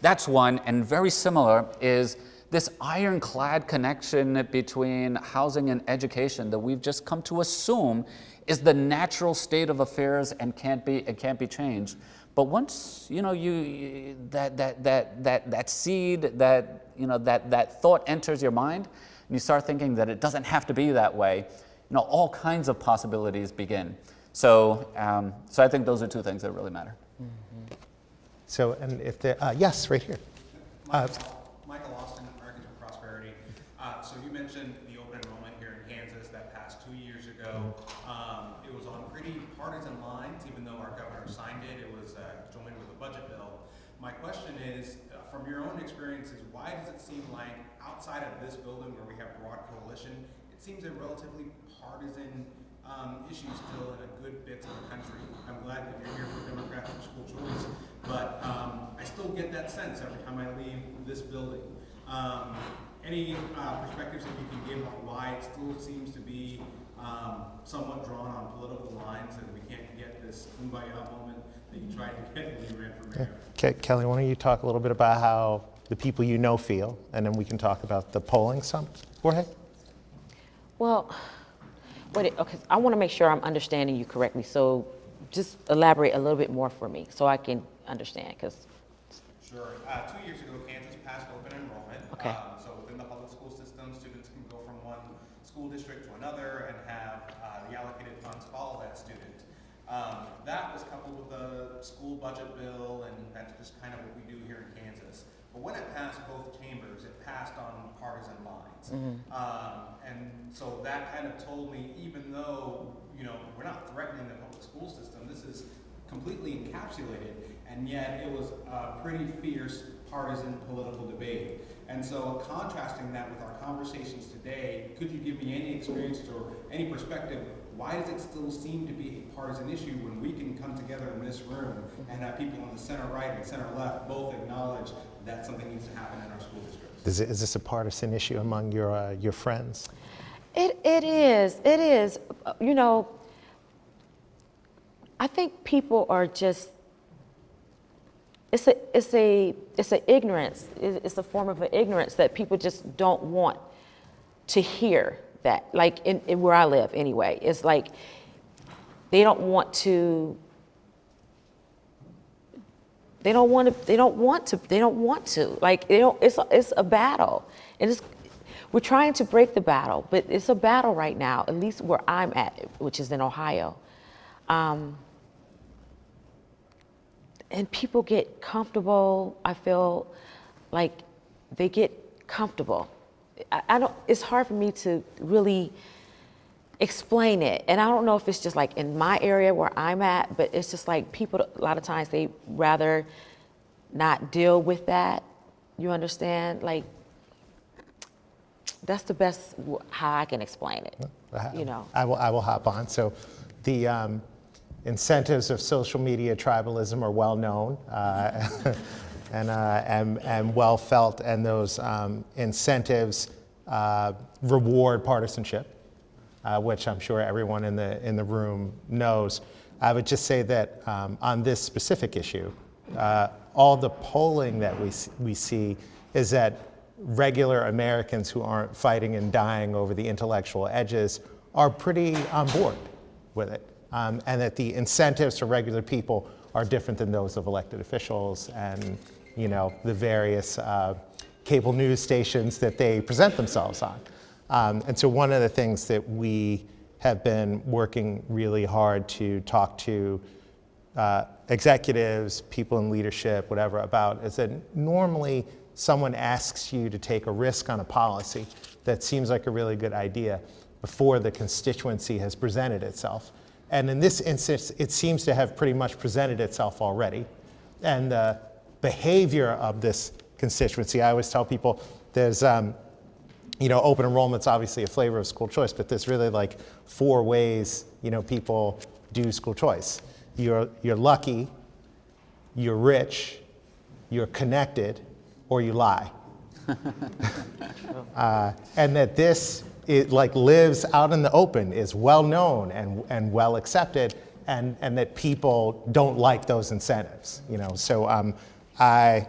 That's one, and very similar is this ironclad connection between housing and education that we've just come to assume is the natural state of affairs and it can't be changed. But once that seed, that thought enters your mind, and you start thinking that it doesn't have to be that way, all kinds of possibilities begin. So I think those are two things that really matter. Mm-hmm. So, and if there, yes, right here. Michael Austin, Americans for Prosperity. So you mentioned the open enrollment here in Kansas that passed 2 years ago. It was on pretty partisan lines, even though our governor signed it. It was joined with a budget bill. My question is, from your own experiences, why does it seem like outside of this building where we have broad coalition, it seems a relatively partisan issue still in a good bits of the country? I'm glad that you're here for Democrats for school choice, but I still get that sense every time I leave this building. Any perspectives that you can give on why it still seems to be somewhat drawn on political lines and we can't get this kumbaya moment that you tried to get when you ran for mayor? Okay. Kelley, why don't you talk a little bit about how the people you know feel, and then we can talk about the polling some. Jorge? Well, okay, I want to make sure I'm understanding you correctly. So just elaborate a little bit more for me so I can understand. Sure. 2 years ago, Kansas passed open enrollment. Okay. So within the public school system, students can go from one school district to another and have the allocated funds follow that student. That was coupled with the school budget bill, and that's just kind of what we do here in Kansas. But when it passed both chambers, it passed on partisan lines. Mm-hmm. And so that kind of told me, even though, we're not threatening the public school system, this is completely encapsulated, and yet it was a pretty fierce partisan political debate. And so contrasting that with our conversations today, could you give me any experience or any perspective, why does it still seem to be a partisan issue when we can come together in this room and have people on the center right and center left both acknowledge that something needs to happen in our school districts? Is this a partisan issue among your friends? It is. I think people are just, it's a ignorance. It's a form of an ignorance that people just don't want to hear that. Like in where I live anyway, it's like they don't want to. They don't want to. Like it's a battle, and we're trying to break the battle, but it's a battle right now. At least where I'm at, which is in Ohio. And people get comfortable. I feel like they get comfortable. I don't. It's hard for me to really explain it, and I don't know if it's just like in my area where I'm at, but it's just like people. A lot of times they rather not deal with that. You understand? Like that's the best how I can explain it. I will hop on. So, the incentives of social media tribalism are well known and well felt, and those incentives reward partisanship, which I'm sure everyone in the room knows. I would just say that on this specific issue, all the polling that we see is that regular Americans who aren't fighting and dying over the intellectual edges are pretty on board with it. And that the incentives for regular people are different than those of elected officials and, the various cable news stations that they present themselves on. And so one of the things that we have been working really hard to talk to executives, people in leadership, whatever, about is that normally someone asks you to take a risk on a policy that seems like a really good idea before the constituency has presented itself. And in this instance, it seems to have pretty much presented itself already. And the behavior of this constituency, I always tell people there's, open enrollment's obviously a flavor of school choice, but there's really like 4 ways, people do school choice. You're lucky, you're rich, you're connected or you lie. And that this like lives out in the open, is well known and well accepted, and that people don't like those incentives. So I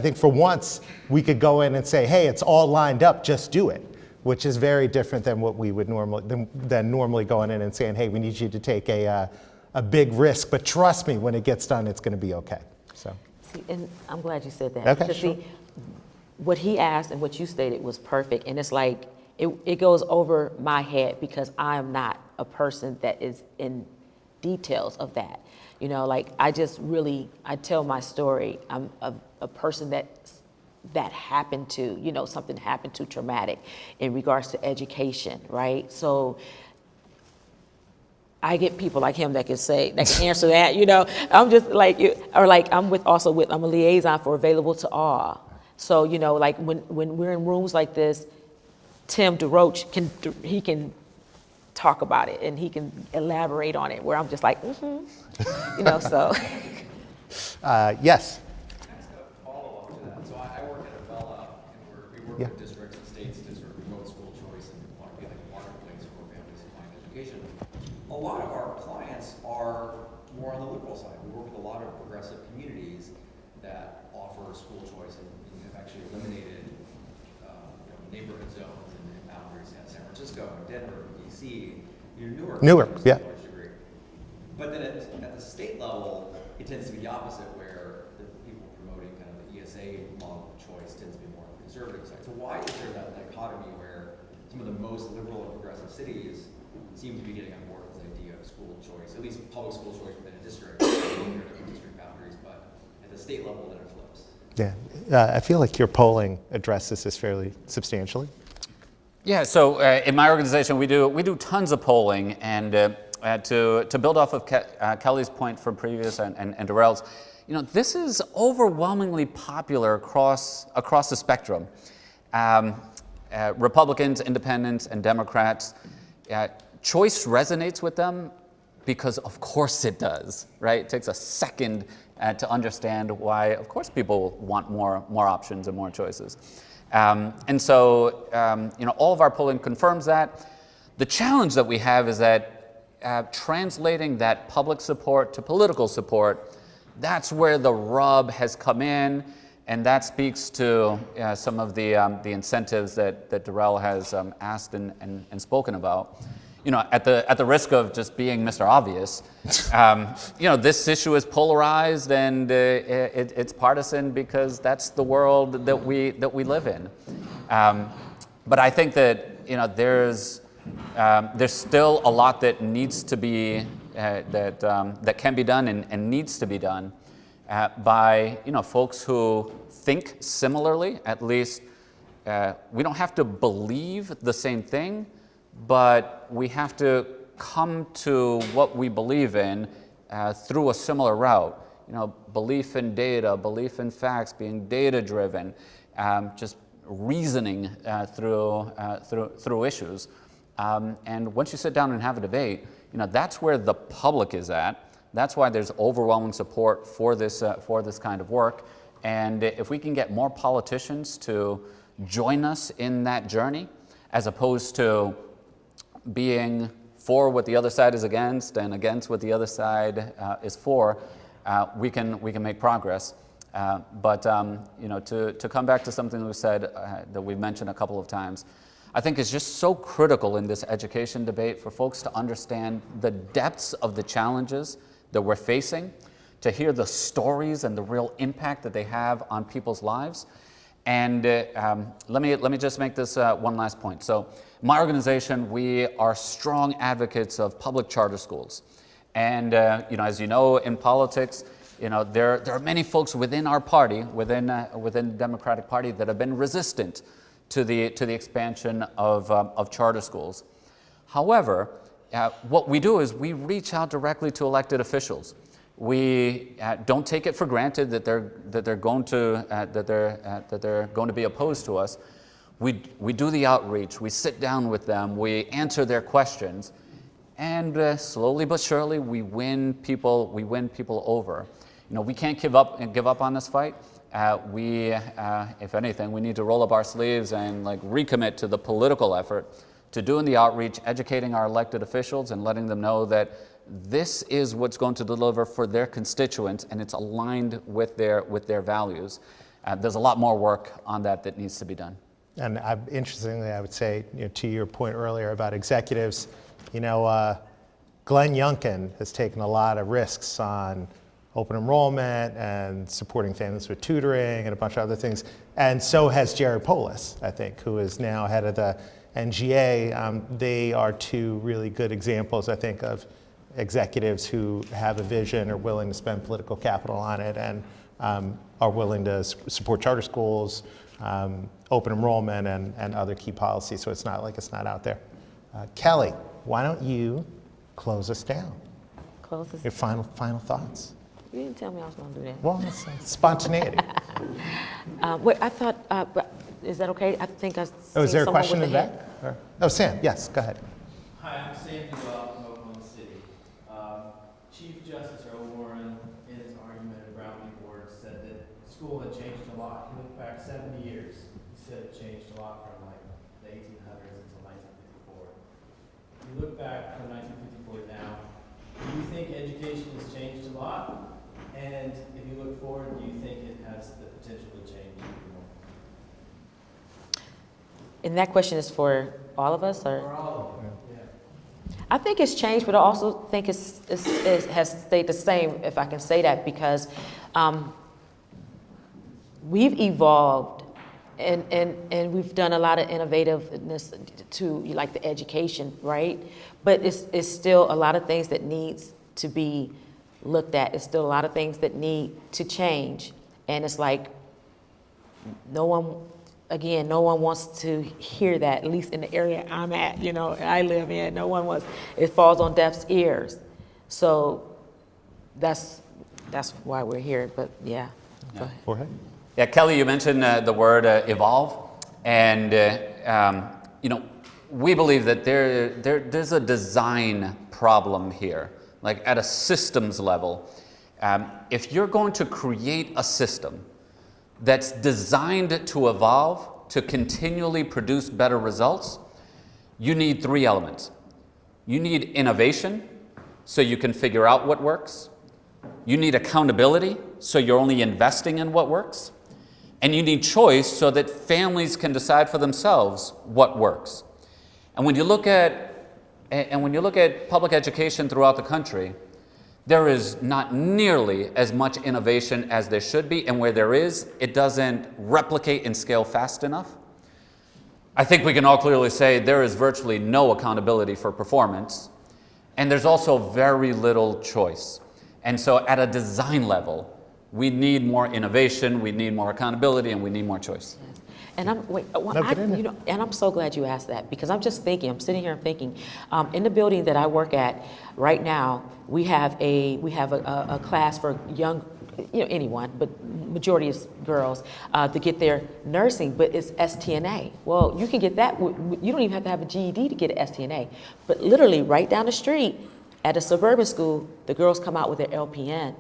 think for once we could go in and say, hey, it's all lined up, just do it, which is very different than what we would normally going in and saying, hey, we need you to take a big risk, but trust me, when it gets done, it's going to be okay. So. See, and I'm glad you said that. Okay, because sure. see, what he asked and what you stated was perfect, and it's like it goes over my head because I am not a person that is in details of that. Like I tell my story. I'm a person that happened to, something happened to traumatic in regards to education, right? So I get people like him that can answer that, I'm just like, I'm a liaison for Available to All. So, like when we're in rooms like this, Tim DeRoche can talk about it and he can elaborate on it, where I'm just like, so. Yes. Ask a follow-up to that. So I work at Avella, and we work with districts and states to sort of promote school choice and want to be like a marketplace for families applying to education. A lot of our clients are more on the liberal side. We work with a lot of progressive communities that offer school choice and have actually eliminated neighborhood zones and boundaries in San Francisco, Denver, DC, Newark. Yeah. To a large degree. But then at the state level, it tends to be the opposite, where the people promoting kind of the ESA model of choice tends to be more on the conservative side. So why is there that dichotomy where some of the most liberal and progressive cities seem to be getting on board with this idea of school choice, at least public school choice within a district, district boundaries, but at the state level, then it flips? Yeah, I feel like your polling addresses this fairly substantially. Yeah, so in my organization, we do tons of polling, and to build off of Kelley's point from previous and Derrell's, this is overwhelmingly popular across the spectrum. Republicans, Independents, and Democrats, choice resonates with them because of course it does, right? It takes a second to understand why, of course, people want more options and more choices. And so, all of our polling confirms that. The challenge that we have is that translating that public support to political support, that's where the rub has come in, and that speaks to some of the incentives that Derrell has asked and spoken about. At the risk of just being Mr. Obvious, this issue is polarized and it's partisan because that's the world that we live in. But I think that there's still a lot that needs to be that can be done and needs to be done by folks who think similarly. At least we don't have to believe the same thing, but we have to come to what we believe in through a similar route. Belief in data, belief in facts, being data-driven, just reasoning through issues. And once you sit down and have a debate, that's where the public is at. That's why there's overwhelming support for this kind of work. And if we can get more politicians to join us in that journey, as opposed to being for what the other side is against and against what the other side is for, we can make progress. But to come back to something we said that we've mentioned a couple of times, I think is just so critical in this education debate for folks to understand the depths of the challenges that we're facing, to hear the stories and the real impact that they have on people's lives. And let me just make this one last point. So my organization, we are strong advocates of public charter schools. And as you know, in politics, there are many folks within our party, within the Democratic Party, that have been resistant to the expansion of charter schools. However, what we do is we reach out directly to elected officials. We don't take it for granted that they're going to be opposed to us. We do the outreach. We sit down with them. We answer their questions, and slowly but surely we win people over. we can't give up on this fight. If anything, we need to roll up our sleeves and recommit to the political effort, to doing the outreach, educating our elected officials and letting them know that this is what's going to deliver for their constituents and it's aligned with their values. There's a lot more work on that needs to be done. And interestingly, I would say, to your point earlier about executives, Glenn Youngkin has taken a lot of risks on open enrollment and supporting families with tutoring and a bunch of other things. And so has Jerry Polis, I think, who is now head of the NGA. They are two really good examples, I think, of executives who have a vision, are willing to spend political capital on it, and are willing to support charter schools, open enrollment, and other key policies. So it's not like it's not out there. Kelley, why don't you close us down? Close this. Your final thoughts. You didn't tell me I was going to do that. Well, it's spontaneity. Wait, I thought, but is that okay? I think I Is seen there a someone question with in a the hand. back? Oh, Sam, yes, go ahead. Hi, I'm Sam Duval from Oklahoma City. Chief Justice Earl Warren, in his argument at Brown v. Board, said that school had changed a lot. He looked back 70 years. He said it changed a lot from the 1800s until 1954. If you look back from 1954 to now, do you think education has changed a lot? And if you look forward, do you think it has the potential to change even more? And that question is for all of us, or? For all of them, yeah. I think it's changed, but I also think it has stayed the same, if I can say that, because we've evolved and we've done a lot of innovativeness to the education, right? But it's still a lot of things that needs to be looked at. It's still a lot of things that need to change. And it's no one wants to hear that, at least in the area I'm at, I live in. No one wants, it falls on deaf ears. So that's why we're here, but yeah. Go ahead. Jorge? Yeah, Kelley, you mentioned the word evolve, and we believe that there's a design problem here, at a systems level. If you're going to create a system that's designed to evolve, to continually produce better results, you need three elements. You need innovation, so you can figure out what works. You need accountability, so you're only investing in what works. And you need choice, so that families can decide for themselves what works. And when you look at public education throughout the country, there is not nearly as much innovation as there should be, and where there is, it doesn't replicate and scale fast enough. I think we can all clearly say there is virtually no accountability for performance, and there's also very little choice. And so at a design level, we need more innovation, we need more accountability, and we need more choice. And I'm so glad you asked that, because I'm just thinking, I'm sitting here and thinking, in the building that I work at right now, we have a class for young, anyone, but majority is girls, to get their nursing, but it's STNA. Well, you can get that, you don't even have to have a GED to get an STNA, but literally right down the street at a suburban school, the girls come out with their LPN.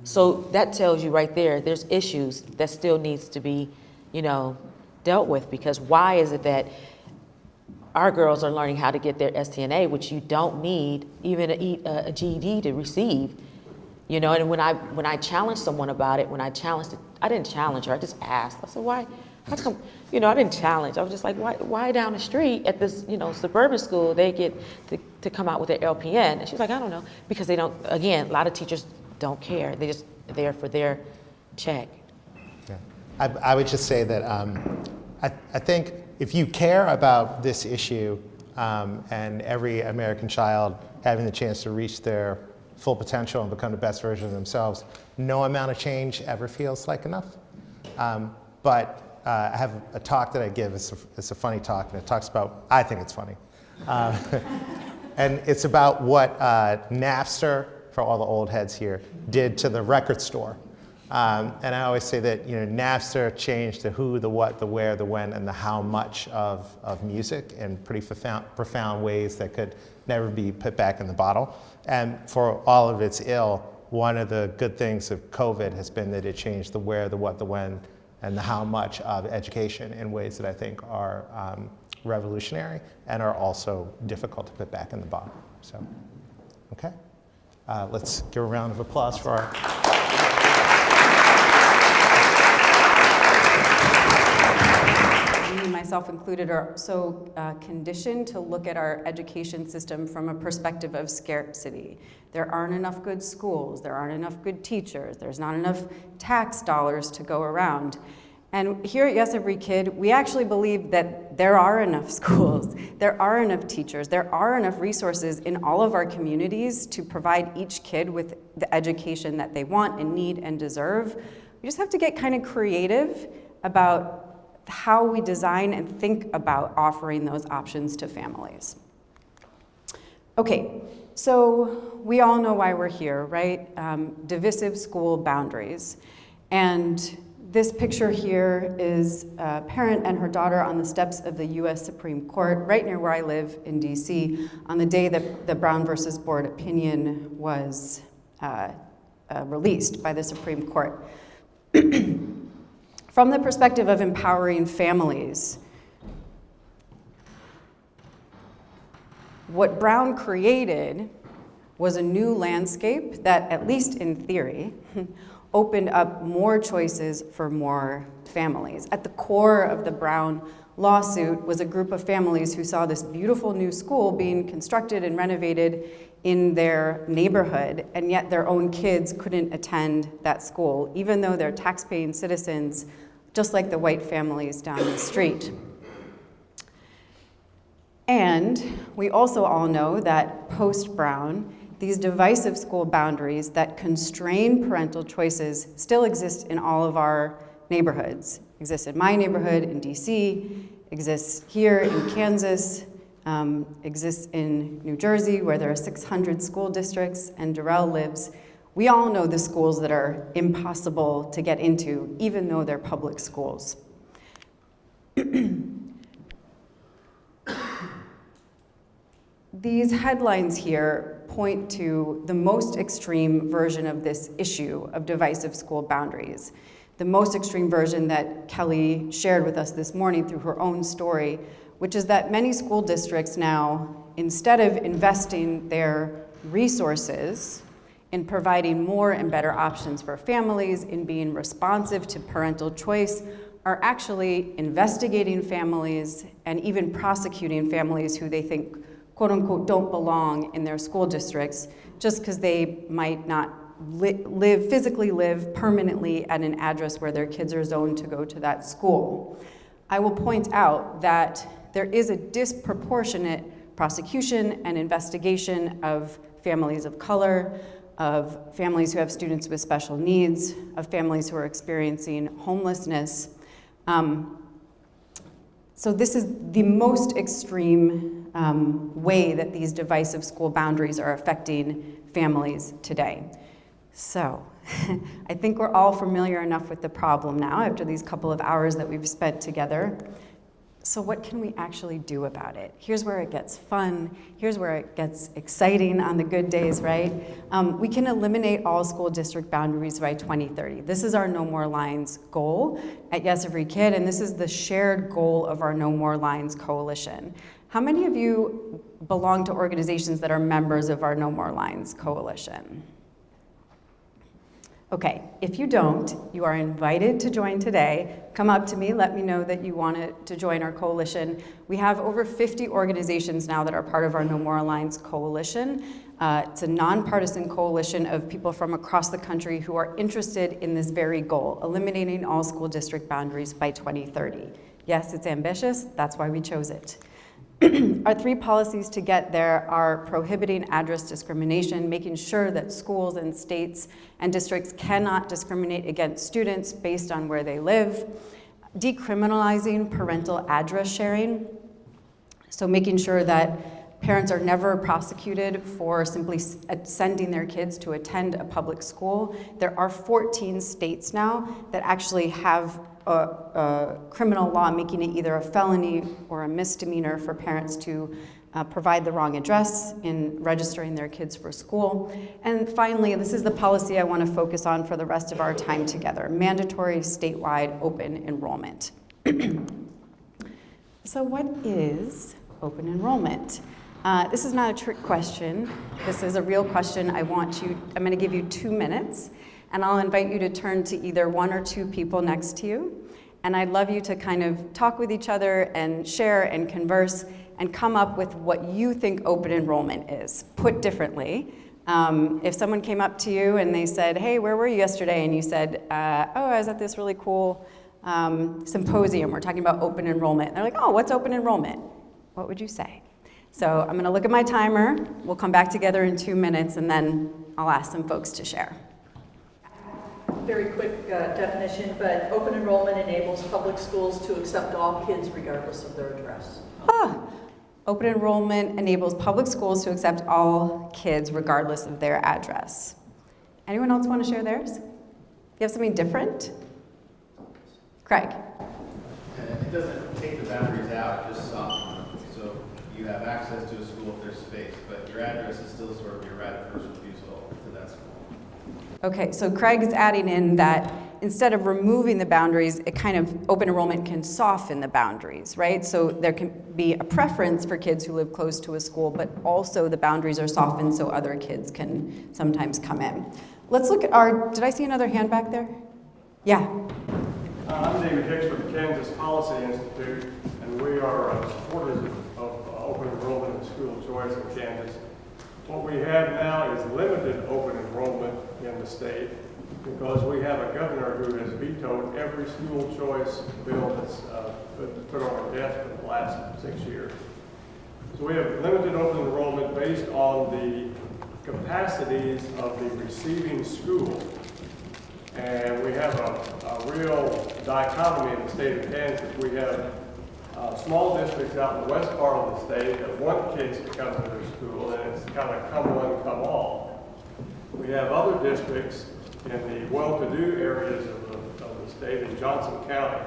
So that tells you right there, there's issues that still needs to be, dealt with, because why is it that our girls are learning how to get their STNA, which you don't need even a GED to receive, and when I challenged someone about it, I didn't challenge her, I just asked. I said, why, how come, I didn't challenge. I was just like, why down the street at this, suburban school, they get to come out with their LPN? And she's like, I don't know, because they don't, again, a lot of teachers don't care. They just there for their check. Yeah. I would just say that I think if you care about this issue and every American child having the chance to reach their full potential and become the best version of themselves, no amount of change ever feels like enough. But I have a talk that I give. It's a funny talk, and it talks about, I think it's funny. And it's about what Napster, for all the old heads here, did to the record store. And I always say that Napster changed the who, the what, the where, the when, and the how much of music in pretty profound ways that could never be put back in the bottle. And for all of its ill, one of the good things of COVID has been that it changed the where, the what, the when, and the how much of education in ways that I think are revolutionary and are also difficult to put back in the bottom. So, okay. Let's give a round of applause for our... Me, myself included, are so conditioned to look at our education system from a perspective of scarcity. There aren't enough good schools, there aren't enough good teachers, there's not enough tax dollars to go around. And here at Yes Every Kid, we actually believe that there are enough schools, there are enough teachers, there are enough resources in all of our communities to provide each kid with the education that they want and need and deserve. We just have to get kind of creative about how we design and think about offering those options to families. Okay, so we all know why we're here, right? Divisive school boundaries. And this picture here is a parent and her daughter on the steps of the US Supreme Court, right near where I live in DC, on the day that the Brown versus Board opinion was released by the Supreme Court. From the perspective of empowering families, what Brown created was a new landscape that, at least in theory, opened up more choices for more families. At the core of the Brown lawsuit was a group of families who saw this beautiful new school being constructed and renovated in their neighborhood, and yet their own kids couldn't attend that school, even though they're tax-paying citizens, just like the white families down the street. And we also all know that post-Brown, these divisive school boundaries that constrain parental choices still exist in all of our neighborhoods. Exist in my neighborhood in DC, exists here in Kansas, exists in New Jersey, where there are 600 school districts, and Derrell lives. We all know the schools that are impossible to get into, even though they're public schools. These headlines here point to the most extreme version of this issue of divisive school boundaries. The most extreme version that Kelley shared with us this morning through her own story, which is that many school districts now, instead of investing their resources in providing more and better options for families, in being responsive to parental choice, are actually investigating families and even prosecuting families who they think, quote unquote, don't belong in their school districts just because they might not physically live permanently at an address where their kids are zoned to go to that school. I will point out that there is a disproportionate prosecution and investigation of families of color, of families who have students with special needs, of families who are experiencing homelessness. So this is the most extreme way that these divisive school boundaries are affecting families today. So I think we're all familiar enough with the problem now after these couple of hours that we've spent together. So what can we actually do about it? Here's where it gets fun. Here's where it gets exciting on the good days, right? We can eliminate all school district boundaries by 2030. This is our No More Lines goal at Yes Every Kid, and this is the shared goal of our No More Lines coalition. How many of you belong to organizations that are members of our No More Lines coalition? Okay, if you don't, you are invited to join today. Come up to me, let me know that you want to join our coalition. We have over 50 organizations now that are part of our No More Lines coalition. It's a nonpartisan coalition of people from across the country who are interested in this very goal, eliminating all school district boundaries by 2030. Yes, it's ambitious, that's why we chose it. Our three policies to get there are prohibiting address discrimination, making sure that schools and states and districts cannot discriminate against students based on where they live, decriminalizing parental address sharing, so making sure that parents are never prosecuted for simply sending their kids to attend a public school. There are 14 states now that actually have a criminal law making it either a felony or a misdemeanor for parents to provide the wrong address in registering their kids for school. And finally, this is the policy I want to focus on for the rest of our time together, mandatory statewide open enrollment. So what is open enrollment? This is not a trick question. This is a real question. I'm going to give you 2 minutes, and I'll invite you to turn to either one or two people next to you. And I'd love you to kind of talk with each other and share and converse and come up with what you think open enrollment is. Put differently, if someone came up to you and they said, hey, where were you yesterday? And you said, oh, I was at this really cool symposium. We're talking about open enrollment. And they're like, oh, what's open enrollment? What would you say? So I'm going to look at my timer. We'll come back together in 2 minutes, and then I'll ask some folks to share. Very quick definition, but open enrollment enables public schools to accept all kids regardless of their address. Open enrollment enables public schools to accept all kids regardless of their address. Anyone else want to share theirs? You have something different? Craig. It doesn't take the boundaries out, it just softens them. So you have access to a school if there's space, but your address is still sort of your right of first refusal to that school. Okay, so Craig is adding in that instead of removing the boundaries, it kind of, open enrollment can soften the boundaries, right? So there can be a preference for kids who live close to a school, but also the boundaries are softened so other kids can sometimes come in. Let's look at did I see another hand back there? Yeah. I'm David Hicks with the Kansas Policy Institute, and we are supporters of open enrollment and school choice in Kansas. What we have now is limited open enrollment in the state because we have a governor who has vetoed every school choice bill that's put on our desk for the last 6 years. So we have limited open enrollment based on the capacities of the receiving school. And we have a real dichotomy in the state of Kansas. We have small districts out in the west part of the state that want kids to come to their school, and it's kind of come one, come all. We have other districts in the well-to-do areas of the state in Johnson County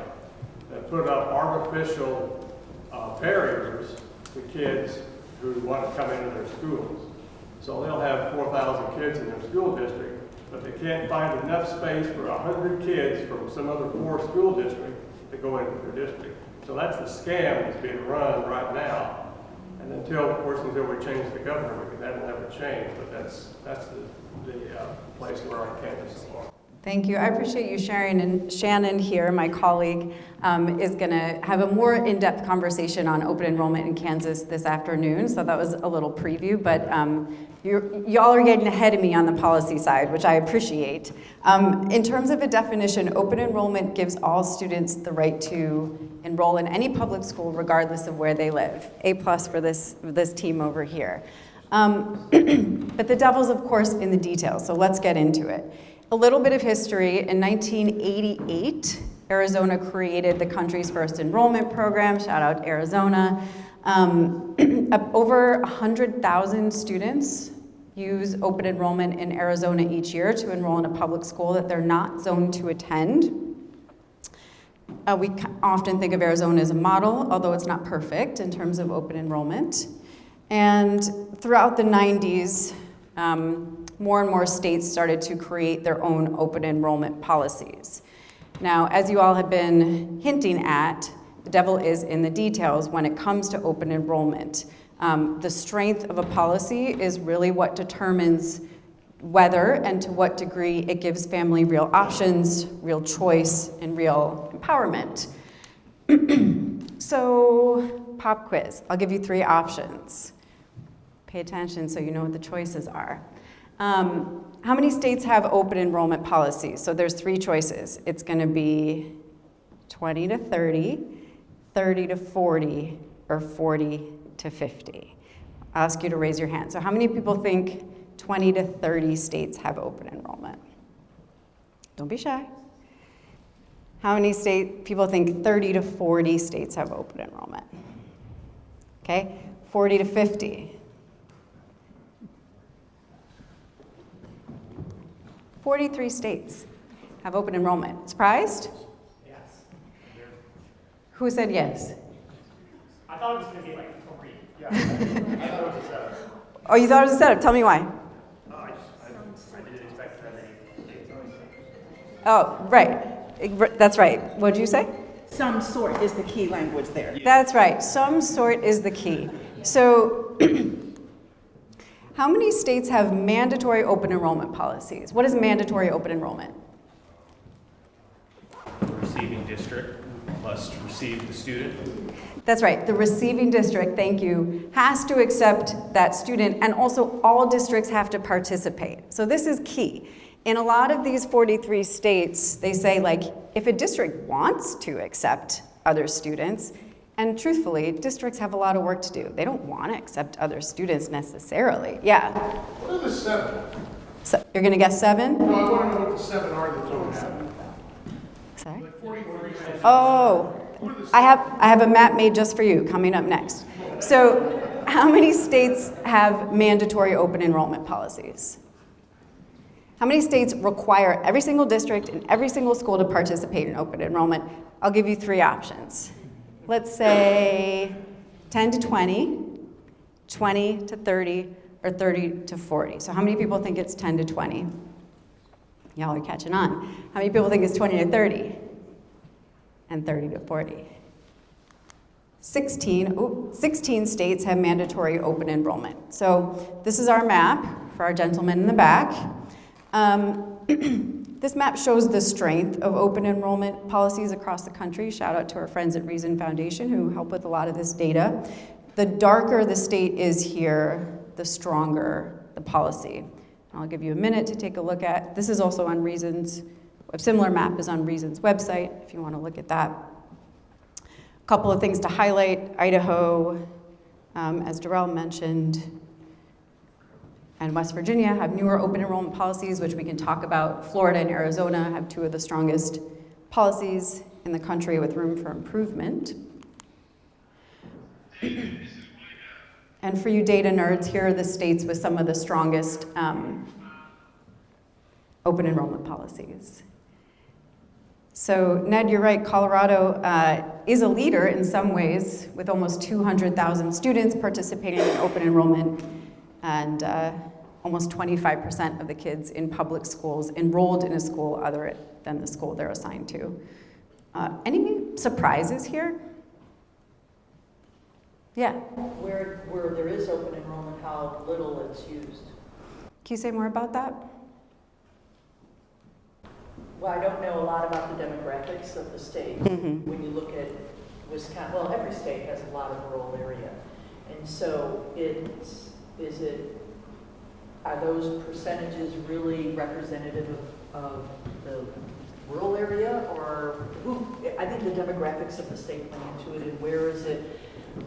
that put up artificial barriers to kids who want to come into their schools. So they'll have 4,000 kids in their school district, but they can't find enough space for 100 kids from some other poor school district to go into their district. So that's the scam that's being run right now. And until we change the governor, that'll never change. But that's the place we're in Kansas so far. Thank you. I appreciate you sharing. And Shannon here, my colleague, is going to have a more in-depth conversation on open enrollment in Kansas this afternoon. So that was a little preview, but y'all are getting ahead of me on the policy side, which I appreciate. In terms of a definition, open enrollment gives all students the right to enroll in any public school regardless of where they live. A+ for this team over here. But the devil's, of course, in the details, so let's get into it. A little bit of history. In 1988, Arizona created the country's first enrollment program. Shout out Arizona. Over 100,000 students use open enrollment in Arizona each year to enroll in a public school that they're not zoned to attend. We often think of Arizona as a model, although it's not perfect in terms of open enrollment. And throughout the 90s, more and more states started to create their own open enrollment policies. Now, as you all have been hinting at, the devil is in the details when it comes to open enrollment. The strength of a policy is really what determines whether and to what degree it gives family real options, real choice, and real empowerment. So, pop quiz. I'll give you 3 options. Pay attention so you know what the choices are. How many states have open enrollment policies? So there's 3 choices. It's going to be 20 to 30, 30 to 40, or 40 to 50. I'll ask you to raise your hand. So how many people think 20 to 30 states have open enrollment? Don't be shy. How many people think 30 to 40 states have open enrollment? Okay, 40 to 50. 43 states have open enrollment. Surprised? Yes. Who said yes? I thought it was going to be like 3. Yeah, I thought it was a setup. Oh, you thought it was a setup? Tell me why. I didn't expect that many. Oh, right. That's right. What did you say? Some sort is the key language there. That's right. Some sort is the key. So how many states have mandatory open enrollment policies? What is mandatory open enrollment? Receiving district must receive the student. That's right. The receiving district, thank you, has to accept that student, and also all districts have to participate. So this is key. In a lot of these 43 states, they say, like, if a district wants to accept other students, and truthfully, districts have a lot of work to do. They don't want to accept other students necessarily. Yeah. What are the 7? So you're going to guess 7? No, I want to know what the 7 are that don't have. Sorry? Like 43. Oh, I have a map made just for you coming up next. So how many states have mandatory open enrollment policies? How many states require every single district and every single school to participate in open enrollment? I'll give you 3 options. Let's say 10 to 20, 20 to 30, or 30 to 40. So how many people think it's 10 to 20? Y'all are catching on. How many people think it's 20 to 30? And 30 to 40. 16 states have mandatory open enrollment. So this is our map for our gentleman in the back. This map shows the strength of open enrollment policies across the country. Shout out to our friends at Reason Foundation who help with a lot of this data. The darker the state is here, the stronger the policy. I'll give you a minute to take a look at. This is also on Reason's, a similar map is on Reason's website if you want to look at that. A couple of things to highlight. Idaho, as Derrell mentioned, and West Virginia have newer open enrollment policies, which we can talk about. Florida and Arizona have 2 of the strongest policies in the country with room for improvement. And for you data nerds, here are the states with some of the strongest open enrollment policies. So Ned, you're right, Colorado is a leader in some ways with almost 200,000 students participating in open enrollment, and almost 25% of the kids in public schools enrolled in a school other than the school they're assigned to. Any surprises here? Yeah. Where there is open enrollment, how little it's used. Can you say more about that? Well, I don't know a lot about the demographics of the state. When you look at Wisconsin, well, every state has a lot of rural area. And so are those percentages really representative of the rural area, or I think the demographics of the state play into it, and where is it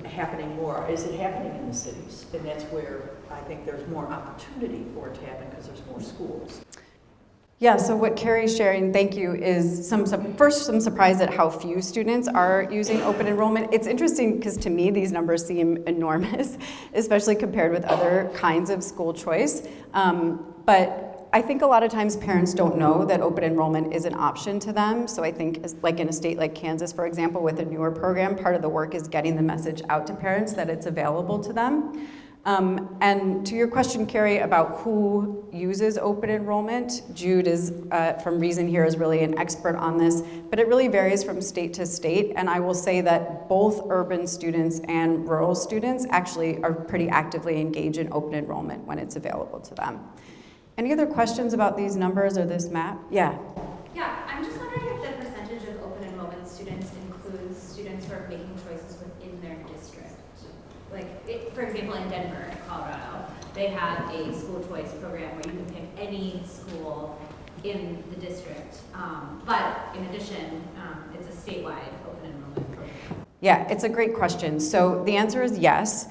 happening more? Is it happening in the cities? And that's where I think there's more opportunity for it to happen because there's more schools. Yeah, so what Carrie's sharing, thank you, is some surprise at how few students are using open enrollment. It's interesting because to me these numbers seem enormous, especially compared with other kinds of school choice. But I think a lot of times parents don't know that open enrollment is an option to them. So I think like in a state like Kansas, for example, with a newer program, part of the work is getting the message out to parents that it's available to them. And to your question, Carrie, about who uses open enrollment, Jude is from Reason here is really an expert on this, but it really varies from state to state. And I will say that both urban students and rural students actually are pretty actively engaged in open enrollment when it's available to them. Any other questions about these numbers or this map? Yeah. Yeah, I'm just wondering if the percentage of open enrollment students includes students who are making choices within their district. Like, for example, in Denver, Colorado, they have a school choice program where you can pick any school in the district. But in addition, it's a statewide open enrollment program. Yeah, it's a great question. So the answer is yes.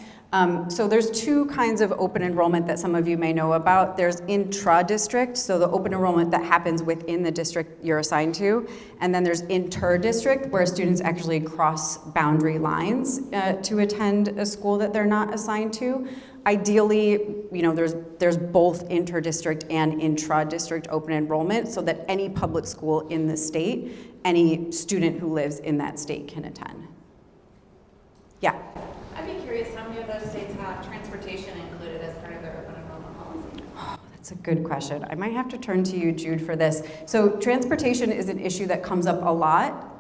So there's 2 kinds of open enrollment that some of you may know about. There's intra-district, so the open enrollment that happens within the district you're assigned to. And then there's inter-district, where students actually cross boundary lines to attend a school that they're not assigned to. Ideally, there's both inter-district and intra-district open enrollment so that any public school in the state, any student who lives in that state can attend. Yeah. I'd be curious how many of those states That's a good question. I might have to turn to you, Jude, for this. So transportation is an issue that comes up a lot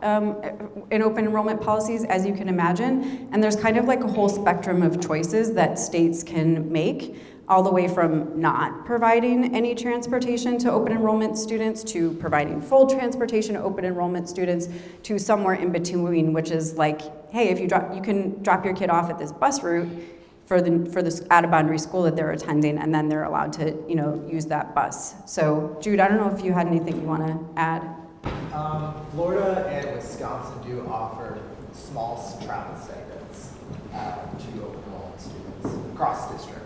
in open enrollment policies, as you can imagine. And there's kind of like a whole spectrum of choices that states can make, all the way from not providing any transportation to open enrollment students, to providing full transportation to open enrollment students, to somewhere in between, which is like, hey, if you can drop your kid off at this bus route for this out-of-boundary school that they're attending, and then they're allowed to, use that bus. So, Jude, I don't know if you had anything you want to add. Florida and Wisconsin do offer small travel stipends to open enrollment students across district.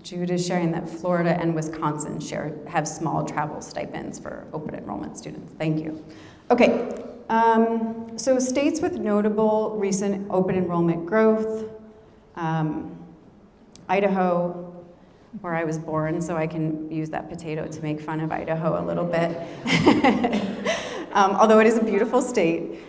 Jude is sharing that Florida and Wisconsin have small travel stipends for open enrollment students. Thank you. Okay, so states with notable recent open enrollment growth, Idaho, where I was born, so I can use that potato to make fun of Idaho a little bit, although it is a beautiful state.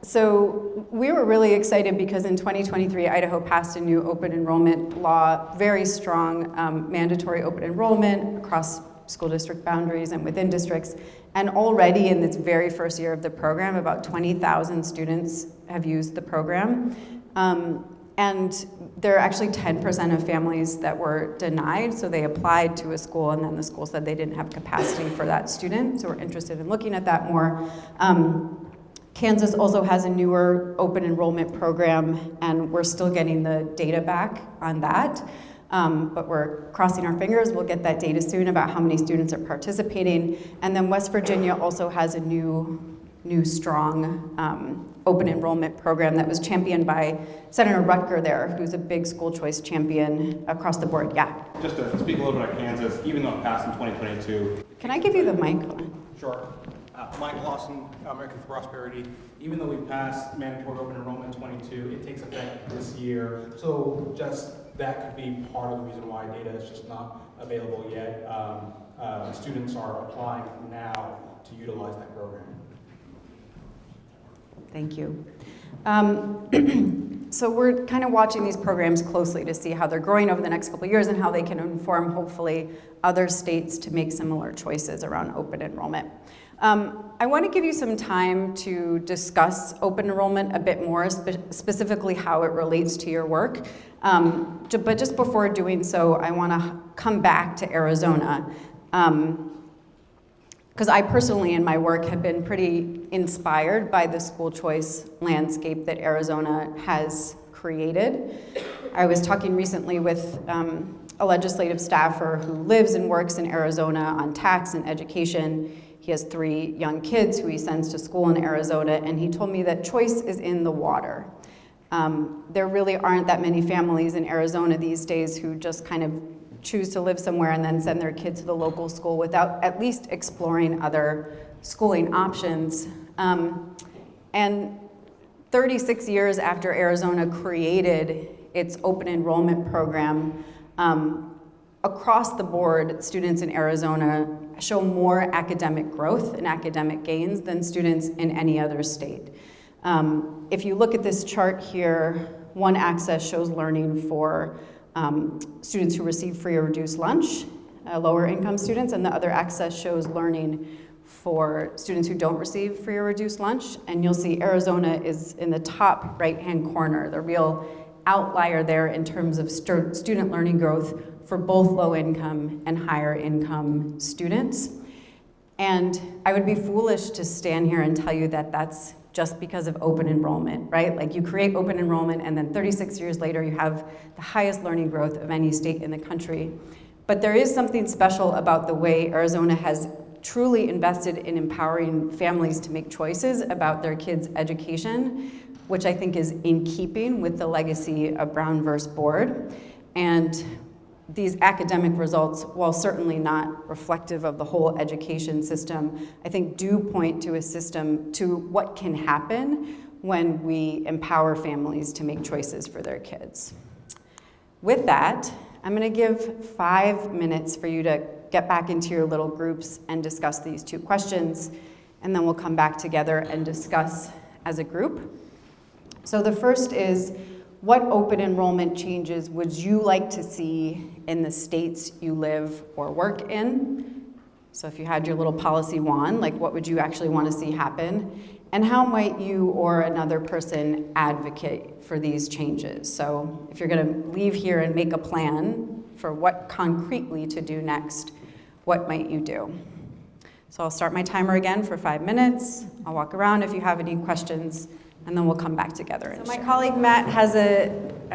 So we were really excited because in 2023, Idaho passed a new open enrollment law, very strong mandatory open enrollment across school district boundaries and within districts. And already in its very first year of the program, about 20,000 students have used the program. And there are actually 10% of families that were denied, so they applied to a school and then the school said they didn't have capacity for that student, so we're interested in looking at that more. Kansas also has a newer open enrollment program, and we're still getting the data back on that. But we're crossing our fingers. We'll get that data soon about how many students are participating. And then West Virginia also has a new strong open enrollment program that was championed by Senator Rutger there, who's a big school choice champion across the board. Yeah. Just to speak a little bit on Kansas, even though it passed in 2022. Can I give you the mic? Sure. Mike Lawson, American for Prosperity. Even though we passed mandatory open enrollment in 22, it takes effect this year. So just that could be part of the reason why data is just not available yet. Students are applying now to utilize that program. Thank you. So we're kind of watching these programs closely to see how they're growing over the next couple of years and how they can inform, hopefully, other states to make similar choices around open enrollment. I want to give you some time to discuss open enrollment a bit more, specifically how it relates to your work. But just before doing so, I want to come back to Arizona. Because I personally, in my work, have been pretty inspired by the school choice landscape that Arizona has created. I was talking recently with a legislative staffer who lives and works in Arizona on tax and education. He has 3 young kids who he sends to school in Arizona, and he told me that choice is in the water. There really aren't that many families in Arizona these days who just kind of choose to live somewhere and then send their kids to the local school without at least exploring other schooling options. And 36 years after Arizona created its open enrollment program, across the board, students in Arizona show more academic growth and academic gains than students in any other state. If you look at this chart here, one axis shows learning for students who receive free or reduced lunch, lower income students, and the other axis shows learning for students who don't receive free or reduced lunch. And you'll see Arizona is in the top right-hand corner, the real outlier there in terms of student learning growth for both low income and higher income students. And I would be foolish to stand here and tell you that that's just because of open enrollment, right? Like you create open enrollment and then 36 years later you have the highest learning growth of any state in the country. But there is something special about the way Arizona has truly invested in empowering families to make choices about their kids' education, which I think is in keeping with the legacy of Brown versus Board. And these academic results, while certainly not reflective of the whole education system, I think do point to a system, to what can happen when we empower families to make choices for their kids. With that, I'm going to give 5 minutes for you to get back into your little groups and discuss these 2 questions, and then we'll come back together and discuss as a group. So the first is, what open enrollment changes would you like to see in the states you live or work in? So if you had your little policy wand, like what would you actually want to see happen? And how might you or another person advocate for these changes? So if you're going to leave here and make a plan for what concretely to do next, what might you do? So I'll start my timer again for 5 minutes. I'll walk around if you have any questions, and then we'll come back together. So my colleague Matt has a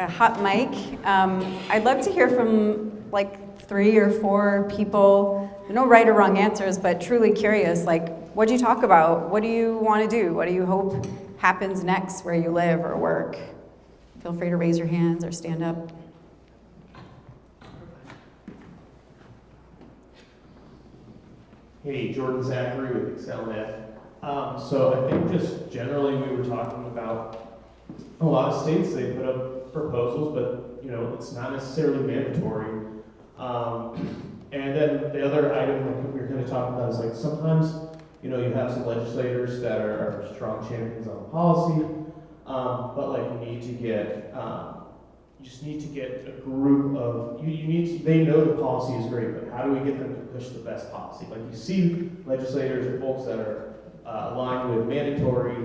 hot mic. I'd love to hear from like 3 or 4 people. No right or wrong answers, but truly curious, like, what do you talk about? What do you want to do? What do you hope happens next where you live or work? Feel free to raise your hands or stand up. Hey, Jordan Zachary with ExcelNet. So I think just generally we were talking about a lot of states, they put up proposals, but it's not necessarily mandatory. And then the other item like we were kind of talking about is like sometimes you have some legislators that are strong champions on policy, but like you just need to get a group of they know the policy is great, but how do we get them to push the best policy? Like you see legislators or folks that are aligned with mandatory,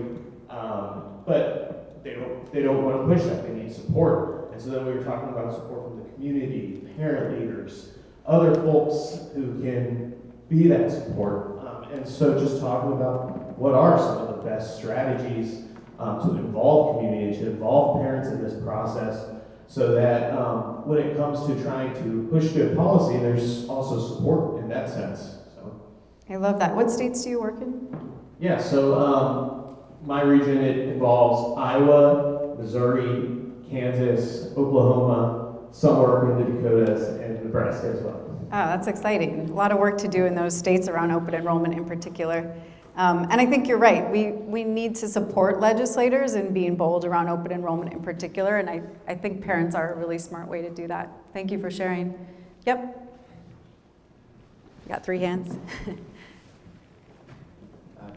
but they don't want to push that. They need support. And so then we were talking about support from the community, parent leaders, other folks who can be that support. And so just talking about what are some of the best strategies to involve community, to involve parents in this process, so that when it comes to trying to push good policy, there's also support in that sense. So. I love that. What states do you work in? Yeah, so my region, it involves Iowa, Missouri, Kansas, Oklahoma, some work in the Dakotas, and Nebraska as well. Oh, that's exciting. A lot of work to do in those states around open enrollment in particular. And I think you're right. We need to support legislators in being bold around open enrollment in particular, and I think parents are a really smart way to do that. Thank you for sharing. Yep. Got 3 hands.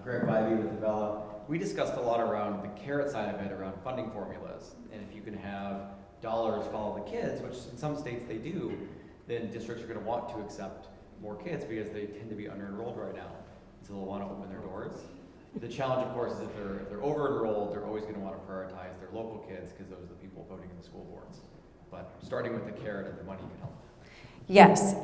Greg Bybee with Avella. We discussed a lot around the carrot side of it, around funding formulas. And if you can have dollars follow the kids, which in some states they do, then districts are going to want to accept more kids because they tend to be under-enrolled right now. So they'll want to open their doors. The challenge, of course, is if they're over-enrolled, they're always going to want to prioritize their local kids because those are the people voting in the school boards. But starting with the carrot and the money can help. Yes,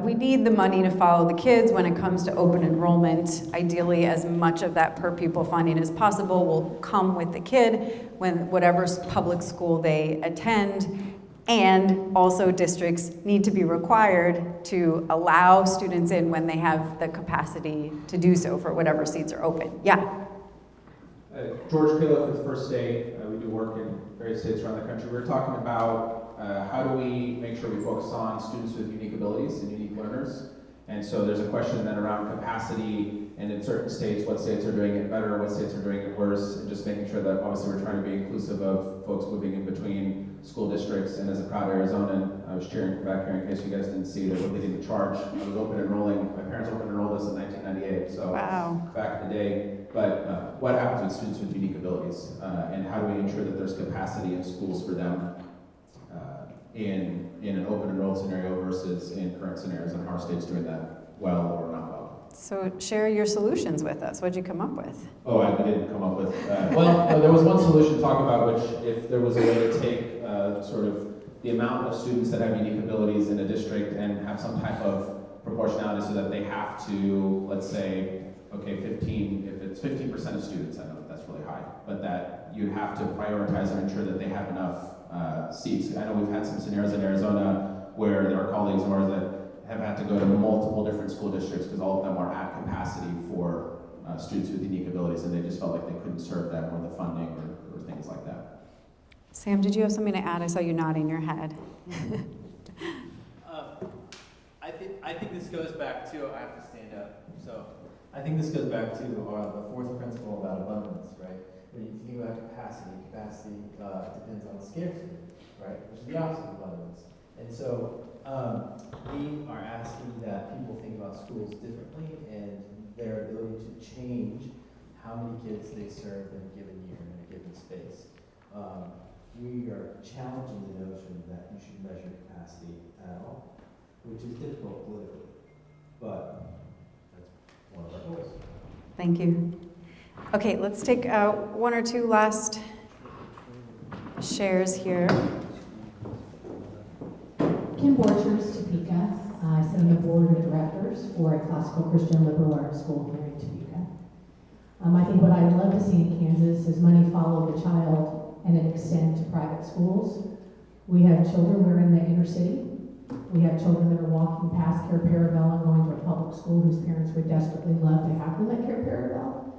we need the money to follow the kids when it comes to open enrollment. Ideally, as much of that per pupil funding as possible will come with the kid when whatever public school they attend. And also districts need to be required to allow students in when they have the capacity to do so for whatever seats are open. Yeah? George Califf with First State. We do work in various states around the country. We're talking about how do we make sure we focus on students with unique abilities and unique learners. And so there's a question then around capacity, and in certain states, what states are doing it better, what states are doing it worse, and just making sure that obviously we're trying to be inclusive of folks moving in between school districts. And as a proud Arizonan, I was cheering from back here in case you guys didn't see that we're leading the charge. I was open enrolling, my parents open enrolled us in 1998, so wow. Back in the day. But what happens with students with unique abilities? And how do we ensure that there's capacity in schools for them in an open enrolled scenario versus in current scenarios, and how are states doing that well or not well? So share your solutions with us. What did you come up with? Oh, I didn't come up with, well, there was one solution to talk about, which if there was a way to take sort of the amount of students that have unique abilities in a district and have some type of proportionality so that they have to, let's say, okay, if it's 15% of students, I know that that's really high, but that you have to prioritize and ensure that they have enough seats. I know we've had some scenarios in Arizona where there are colleagues of ours that have had to go to multiple different school districts because all of them are at capacity for students with unique abilities, and they just felt like they couldn't serve them or the funding or things like that. Sam, did you have something to add? I saw you nodding your head. I think this goes back to, I have to stand up, so I think this goes back to the 4th principle about abundance, right? When you think about capacity depends on scarcity, right? Which is the opposite of abundance. And so we are asking that people think about schools differently and their ability to change how many kids they serve in a given year in a given space. we are challenging the notion that you should measure capacity at all, which is difficult politically, but that's one of our goals. Thank you. Okay, let's take one or two last shares here. Kim Borchers, Topeka. I sit on the board of directors for a classical Christian liberal arts school here in Topeka. I think what I would love to see in Kansas is money follow the child and it extend to private schools. We have children, we're in the inner city. We have children that are walking past Care Paravel and going to a public school whose parents would desperately love to have them at Care Paravel.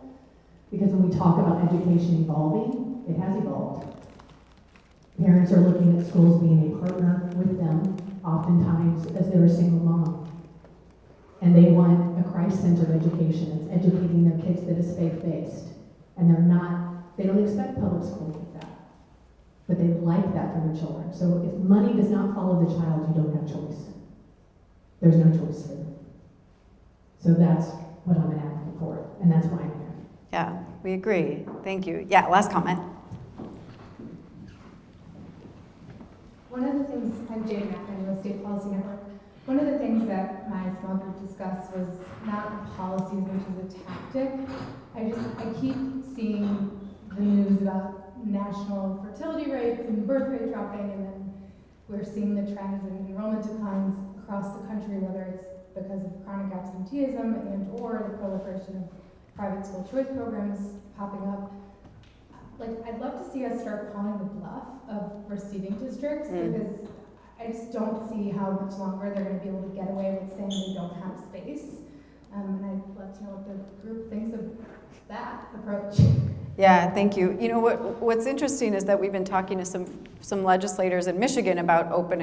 Because when we talk about education evolving, it has evolved. Parents are looking at schools being a partner with them, oftentimes as they're a single mom. And they want a Christ-centered education. It's educating their kids that is faith-based. And they don't expect public school like that. But they like that for their children. So if money does not follow the child, you don't have choice. There's no choice for them. So that's what I'm an advocate for, and that's why I'm here. Yeah, we agree. Thank you. Yeah, last comment. One of the things, I'm Jane McInerney with State Policy Network. One of the things that my small group discussed was not policies, which is a tactic. I keep seeing the news about national fertility rates and birth rate dropping, and then we're seeing the trends in enrollment declines across the country, whether it's because of chronic absenteeism and or the proliferation of private school choice programs popping up. Like, I'd love to see us start calling the bluff of receiving districts, because I just don't see how much longer they're going to be able to get away with saying they don't have space. And I'd love to know what the group thinks of that approach. Yeah, thank you. You know, what's interesting is that we've been talking to some legislators in Michigan about open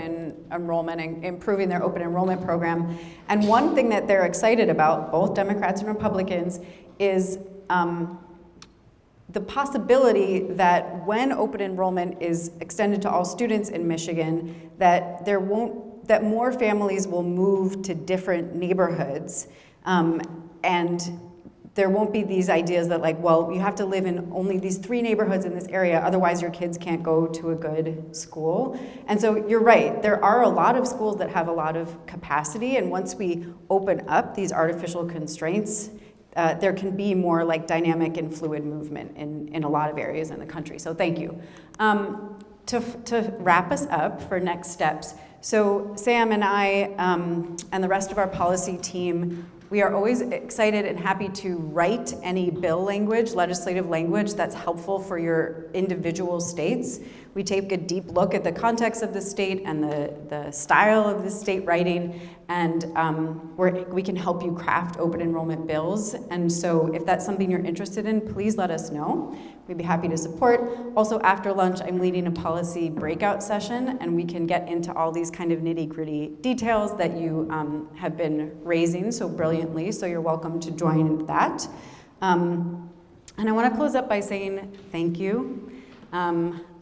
enrollment and improving their open enrollment program. And one thing that they're excited about, both Democrats and Republicans, is the possibility that when open enrollment is extended to all students in Michigan, that more families will move to different neighborhoods, and there won't be these ideas that, like, well, you have to live in only these 3 neighborhoods in this area, otherwise your kids can't go to a good school. And so you're right, there are a lot of schools that have a lot of capacity, and once we open up these artificial constraints, there can be more like dynamic and fluid movement in a lot of areas in the country. So thank you. To wrap us up for next steps, so Sam and I and the rest of our policy team, we are always excited and happy to write any bill language, legislative language that's helpful for your individual states. We take a deep look at the context of the state and the style of the state writing, and we can help you craft open enrollment bills. And so if that's something you're interested in, please let us know. We'd be happy to support. Also, after lunch, I'm leading a policy breakout session, and we can get into all these kind of nitty-gritty details that you have been raising so brilliantly, so you're welcome to join that. And I want to close up by saying thank you.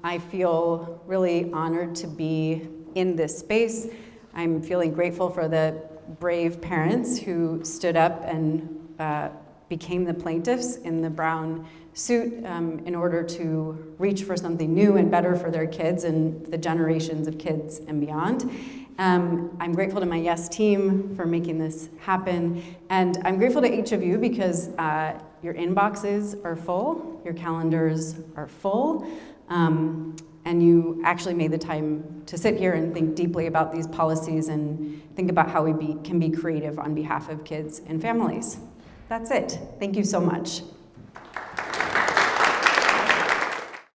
I feel really honored to be in this space. I'm feeling grateful for the brave parents who stood up and became the plaintiffs in the brown suit in order to reach for something new and better for their kids and the generations of kids and beyond. I'm grateful to my YES team for making this happen, and I'm grateful to each of you because your inboxes are full, your calendars are full, and you actually made the time to sit here and think deeply about these policies and think about how we can be creative on behalf of kids and families. That's it. Thank you so much.